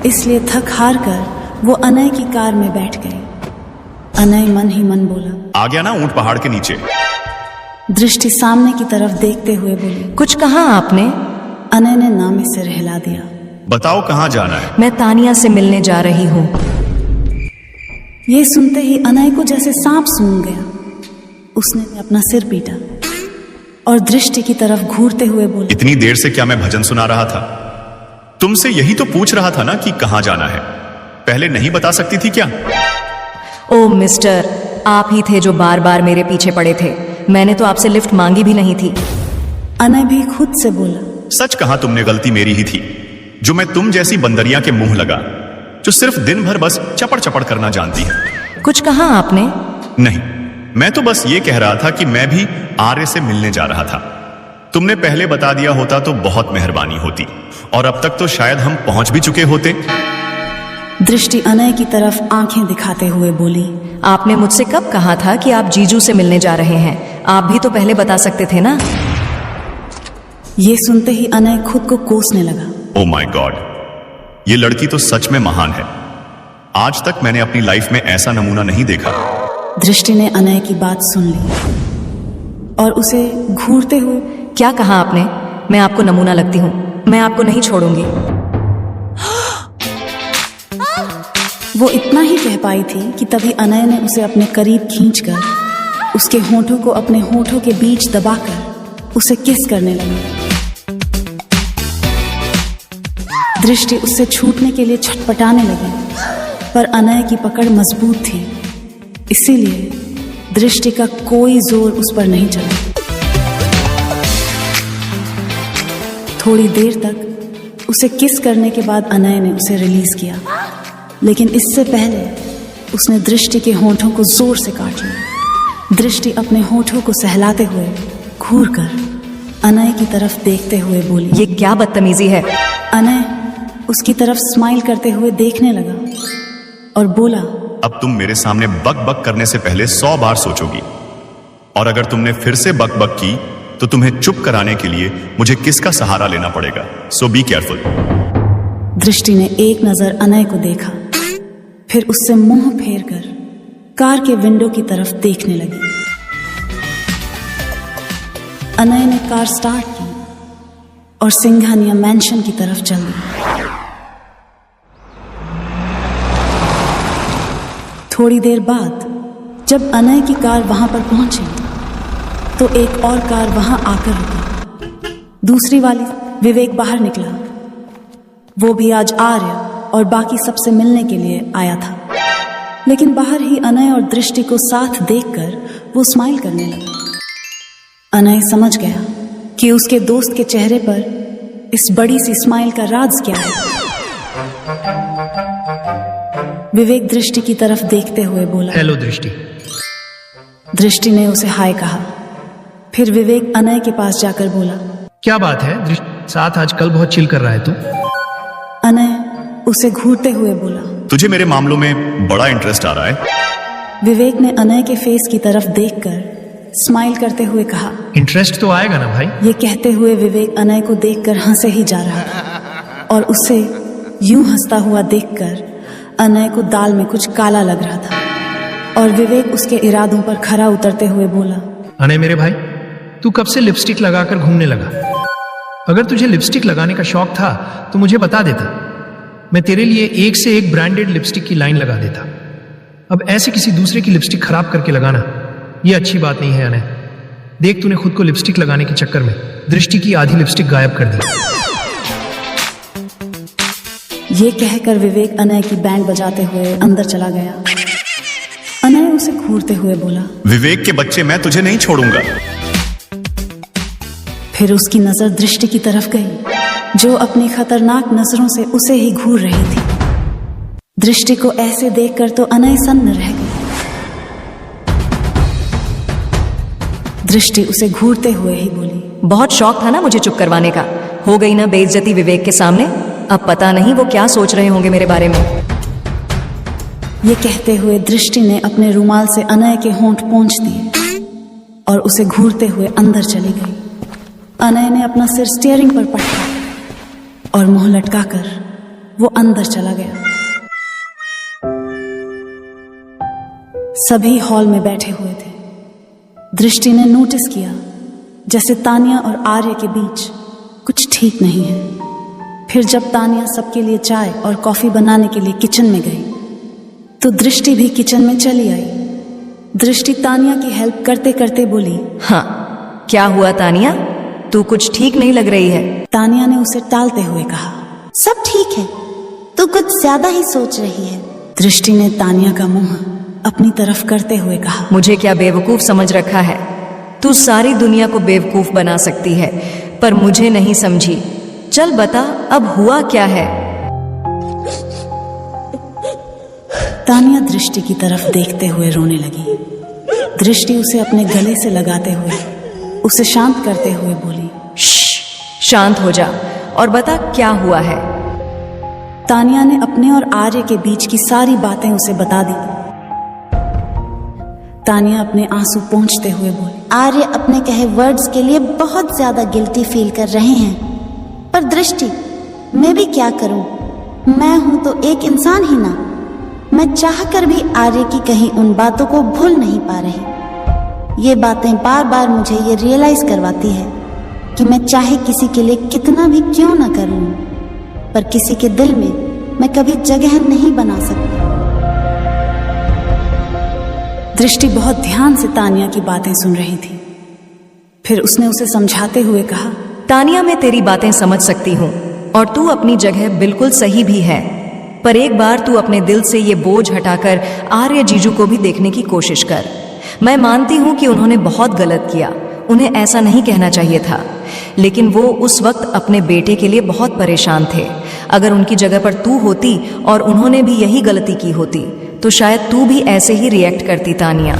इसलिए थक हार कर वो अनय की कार में बैठ गई। अनय मन ही मन बोला, आ गया ना ऊंट पहाड़ के नीचे। दृष्टि सामने की तरफ देखते हुए बोली, कुछ कहा आपने? अनय ने ना में सिर हिला दिया। बताओ कहां जाना है? मैं तानिया से मिलने जा रही हूँ। ये सुनते ही अनय को जैसे सांप सूंघ गया। उसने अपना सिर पीटा और दृष्टि की तरफ घूरते हुए बोला, इतनी देर से क्या मैं भजन सुना रहा था? तुमसे यही तो पूछ रहा था ना कि कहां जाना है, पहले नहीं बता सकती थी क्या? ओ मिस्टर, आप ही थे जो बार बार मेरे पीछे पड़े थे। मैंने तो आपसे लिफ्ट मांगी भी नहीं थी। अनय भी खुद से बोला, सच कहा तुमने, गलती मेरी ही थी जो मैं तुम जैसी बंदरिया के मुंह लगा, जो सिर्फ दिन भर बस चपड़ चपड़ करना जानती है। कुछ कहा आपने? नहीं, मैं तो बस ये कह रहा था कि मैं भी आर्य से मिलने जा रहा था। तुमने पहले बता दिया होता तो बहुत मेहरबानी होती, और अब तक तो शायद हम पहुंच भी चुके होते। दृष्टि अनय की तरफ आंखें दिखाते हुए बोली, आपने मुझसे कब कहा था कि आप जीजू से मिलने जा रहे हैं? आप भी तो पहले बता सकते थे ना। ये सुनते ही अनय खुद को कोसने लगा। ओ माय गॉड, ये लड़की तो सच में महान है। आज तक मैंने अपनी लाइफ में ऐसा नमूना नहीं देखा। दृष्टि ने अनय की बात सुन ली और उसे घूरते हुए, क्या कहा आपने? मैं आपको नमूना लगती हूँ? मैं आपको नहीं छोड़ूंगी। वो इतना ही कह पाई थी कि तभी अनय ने उसे अपने करीब खींचकर उसके होठों को अपने होठों के बीच दबाकर उसे किस करने लगी। दृष्टि उससे छूटने के लिए छटपटाने लगी, पर अनय की पकड़ मजबूत थी, इसीलिए दृष्टि का कोई जोर उस पर नहीं चला। थोड़ी देर तक उसे किस करने के बाद अनय ने उसे रिलीज किया, लेकिन इससे पहले उसने दृष्टि के होठों को जोर से काट लिया। दृष्टि अपने होठों को सहलाते हुए घूरकर अनय की तरफ देखते हुए बोली, ये क्या बदतमीजी है? अनय उसकी तरफ स्माइल करते हुए देखने लगा और बोला, अब तुम मेरे सामने बक बक करने से पहले 100 बार सोचोगी, और अगर तुमने फिर से बक बक की तो तुम्हें चुप कराने के लिए मुझे किसका सहारा लेना पड़ेगा। सो बी केयरफुल। दृष्टि ने एक नजर अनय को देखा, फिर उससे मुंह फेर कर कार के विंडो की तरफ देखने लगी। अनय ने कार स्टार्ट की और सिंघानिया मैंशन की तरफ चल दी। थोड़ी देर बाद जब अनय की कार वहां पर पहुंची तो एक और कार वहां आकर रुकी। दूसरी वाली विवेक बाहर निकला। वो भी आज आर्य और बाकी सबसे मिलने के लिए आया था, लेकिन बाहर ही अनय और दृष्टि को साथ देखकर वो स्माइल करने लगा। अनय समझ गया कि उसके दोस्त के चेहरे पर इस बड़ी सी स्माइल का राज क्या है। विवेक दृष्टि की तरफ देखते हुए बोला, हेलो दृष्टि। दृष्टि ने उसे हाय कहा। फिर विवेक अनय के पास जाकर बोला, क्या बात है दृष्टि, साथ आजकल बहुत चिल कर रहा है तू। अनय उसे घूरते हुए बोला, तुझे मेरे मामलों में बड़ा इंटरेस्ट आ रहा है। विवेक ने अनय के फेस की तरफ देखकर स्माइल करते हुए कहा, इंटरेस्ट तो आएगा ना भाई। ये कहते हुए विवेक अनय को देखकर हंसे ही जा रहा था और उसे यूं हंसता हुआ देखकर अनय को दाल में कुछ काला लग रहा था और विवेक उसके इरादों पर खरा उतरते हुए बोला, अनय मेरे भाई, तू कब से लिपस्टिक लगाकर घूमने लगा? अगर तुझे लिपस्टिक लगाने का शौक था तो मुझे बता देता, मैं तेरे लिए एक से एक ब्रांडेड लिपस्टिक की लाइन लगा देता। अब ऐसे किसी दूसरे की लिपस्टिक खराब करके लगाना ये अच्छी बात नहीं है अनय। देख, तूने खुद को लिपस्टिक लगाने के चक्कर में दृष्टि की आधी लिपस्टिक गायब कर दी। ये कहकर विवेक अनय की बैंड बजाते हुए अंदर चला गया। अनय उसे घूरते हुए बोला, विवेक के बच्चे, मैं तुझे नहीं छोड़ूंगा। फिर उसकी नजर दृष्टि की तरफ गई, जो अपनी खतरनाक नजरों से उसे ही घूर रही थी। दृष्टि को ऐसे देखकर तो अनय सन्न रह गई। दृष्टि उसे घूरते हुए ही बोली, बहुत शौक था ना मुझे चुप करवाने का, हो गई ना बेइज्जती विवेक के सामने। अब पता नहीं वो क्या सोच रहे होंगे मेरे बारे में। ये कहते हुए दृष्टि ने अपने रुमाल से अनय के होंठ पोंछ दिए और उसे घूरते हुए अंदर चली गई। अनय ने अपना सिर स्टीयरिंग पर पटका और मुंह लटकाकर वो अंदर चला गया। सभी हॉल में बैठे हुए थे। दृष्टि ने नोटिस किया जैसे तानिया और आर्य के बीच कुछ ठीक नहीं है। फिर जब तानिया सबके लिए चाय और कॉफी बनाने के लिए किचन में गई तो दृष्टि भी किचन में चली आई। दृष्टि तानिया की हेल्प करते करते बोली, हाँ, क्या हुआ तानिया, तू कुछ ठीक नहीं लग रही है। तानिया ने उसे टालते हुए कहा, सब ठीक है, तू कुछ ज्यादा ही सोच रही है। दृष्टि ने तानिया का मुंह अपनी तरफ करते हुए कहा, मुझे क्या बेवकूफ समझ रखा है? तू सारी दुनिया को बेवकूफ बना सकती है पर मुझे नहीं समझी। चल बता, अब हुआ क्या है? तानिया दृष्टि की तरफ देखते हुए रोने लगी। दृष्टि उसे अपने गले से लगाते हुए उसे शांत करते हुए बोली, शांत हो जा और बता क्या हुआ है। तानिया ने अपने और आर्य के बीच की सारी बातें उसे बता दी। तानिया अपने आंसू पोंछते हुए बोली, आर्य अपने कहे वर्ड्स के लिए बहुत ज्यादा गिल्टी फील कर रहे हैं, पर दृष्टि, मैं भी क्या करूं? मैं हूं तो एक इंसान ही ना। मैं चाहकर भी आर्य की कही उन बातों को भूल नहीं पा रही। ये बातें बार बार मुझे ये रियलाइज करवाती है कि मैं चाहे किसी के लिए कितना भी क्यों ना कर लूं, पर किसी के दिल में मैं कभी जगह नहीं बना सकती। दृष्टि बहुत ध्यान से तानिया की बातें सुन रही थी। फिर उसने उसे समझाते हुए कहा, तानिया, मैं तेरी बातें समझ सकती हूँ और तू अपनी जगह बिल्कुल सही भी है, पर एक बार तू अपने दिल से ये बोझ हटाकर आर्य जीजू को भी देखने की कोशिश कर। मैं मानती हूँ कि उन्होंने बहुत गलत किया, उन्हें ऐसा नहीं कहना चाहिए था, लेकिन वो उस वक्त अपने बेटे के लिए बहुत परेशान थे। अगर उनकी जगह पर तू होती और उन्होंने भी यही गलती की होती तो शायद तू भी ऐसे ही रिएक्ट करती। तानिया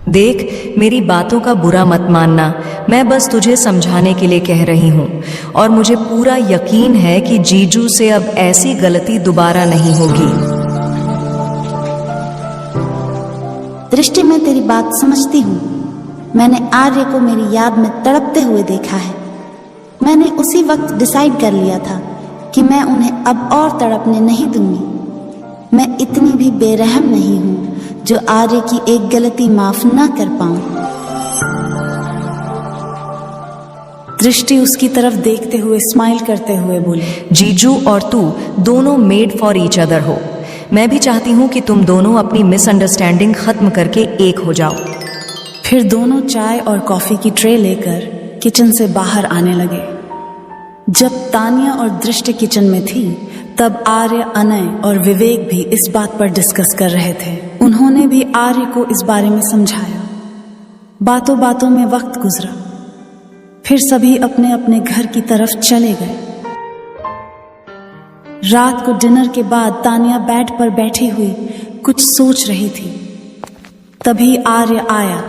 देख, मेरी बातों का बुरा मत मानना, मैं बस तुझे समझाने के लिए कह रही हूँ और मुझे पूरा यकीन है कि जीजू से अब ऐसी गलती दोबारा नहीं होगी। दृष्टि, मैं तेरी बात समझती हूँ। मैंने आर्य को मेरी याद में तड़पते हुए देखा है। मैंने उसी वक्त डिसाइड कर लिया था कि मैं उन्हें अब और तड़पने नहीं दूंगी। मैं इतनी भी बेरहम नहीं हूँ जो आर्य की एक गलती माफ ना कर पाऊं। दृष्टि उसकी तरफ देखते हुए स्माइल करते हुए बोली, जीजू और तू दोनों मेड फॉर ईच अदर हो। मैं भी चाहती हूँ कि तुम दोनों अपनी मिसअंडरस्टैंडिंग खत्म करके एक हो जाओ। फिर दोनों चाय और कॉफी की ट्रे लेकर किचन से बाहर आने लगे। जब तानिया और दृष्टि किचन में थी तब आर्य, अनय और विवेक भी इस बात पर डिस्कस कर रहे थे। उन्होंने भी आर्य को इस बारे में समझाया। बातों बातों में वक्त गुजरा। फिर सभी अपने अपने घर की तरफ चले गए। रात को डिनर के बाद तानिया बेड पर बैठी हुई कुछ सोच रही थी। तभी आर्य आया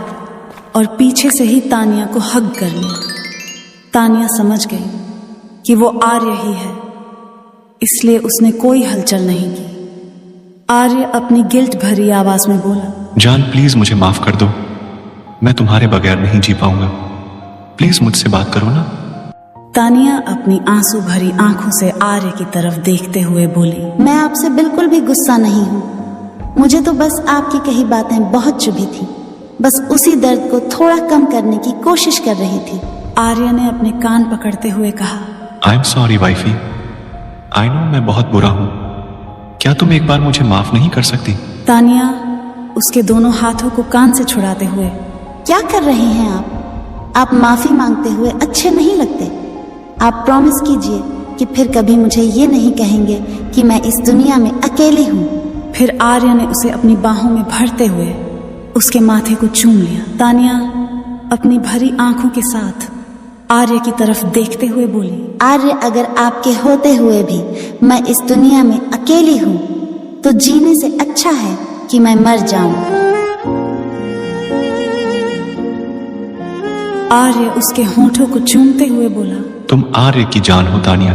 और पीछे से ही तानिया को हग कर लिया। तानिया समझ गई कि वो आर्य ही है, इसलिए उसने कोई हलचल नहीं की। आर्य अपनी गिल्ट भरी आवाज में बोला, जान प्लीज मुझे माफ कर दो, मैं तुम्हारे बगैर नहीं जी पाऊंगा, प्लीज मुझसे बात करो ना। तानिया अपनी आंसू भरी आंखों से आर्य की तरफ देखते हुए बोली, मैं आपसे बिल्कुल भी गुस्सा नहीं हूँ। मुझे तो बस आपकी कही बातें बहुत चुभी थी। बस उसी दर्द को थोड़ा कम करने की कोशिश कर रही थी। आर्य ने अपने कान पकड़ते हुए कहा, I am sorry wifey, I know मैं बहुत बुरा हूं, क्या तुम एक बार मुझे माफ नहीं कर सकती? तानिया उसके दोनों हाथों को कान से छुड़ाते हुए, क्या कर रहे हैं आप माफी मांगते हुए अच्छे नहीं लगते। आप प्रॉमिस कीजिए कि कि फिर कभी मुझे ये नहीं कहेंगे कि मैं इस दुनिया में अकेली हूँ। फिर आर्य ने उसे अपनी बाहों में भरते हुए उसके माथे को चूम लिया। तानिया अपनी भरी आंखों के साथ आर्य की तरफ देखते हुए बोली, आर्य, अगर आपके होते हुए भी मैं इस दुनिया में अकेली हूँ तो जीने से अच्छा है कि मैं मर जाऊं। आर्य उसके होठों को चूमते हुए बोला, तुम आर्य की जान हो तानिया।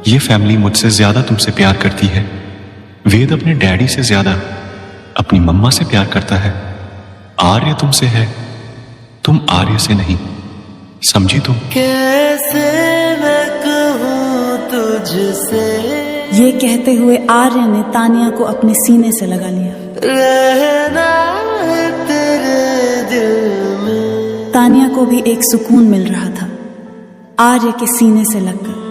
ये फैमिली मुझसे ज्यादा तुमसे प्यार करती है। वेद अपने डैडी से ज्यादा अपनी मम्मा से प्यार करता है। आर्य तुमसे है, तुम आर्य से नहीं। समझी तुम? कैसे मैं कहूं तुझसे, ये कहते हुए आर्य ने तानिया को अपने सीने से लगा लिया। रहना है तेरे दिल में। तानिया को भी एक सुकून मिल रहा था आर्य के सीने से लगकर।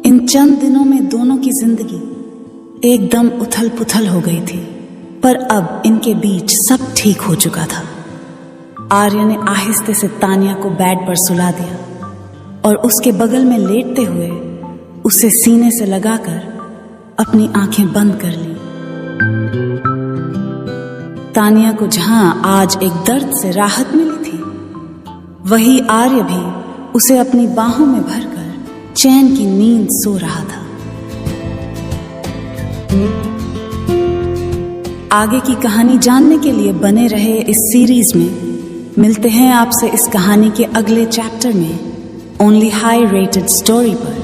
इन चंद दिनों में दोनों की जिंदगी एकदम उथल पुथल हो गई थी, पर अब इनके बीच सब ठीक हो चुका था। आर्य ने आहिस्ते से तानिया को बेड पर सुला दिया और उसके बगल में लेटते हुए उसे सीने से लगाकर अपनी आंखें बंद कर ली। तानिया को जहां आज एक दर्द से राहत मिली थी, वही आर्य भी उसे अपनी बाहों में भरकर चैन की नींद सो रहा था। आगे की कहानी जानने के लिए बने रहे इस सीरीज में। मिलते हैं आपसे इस कहानी के अगले चैप्टर में ओनली हाई रेटेड स्टोरी पर।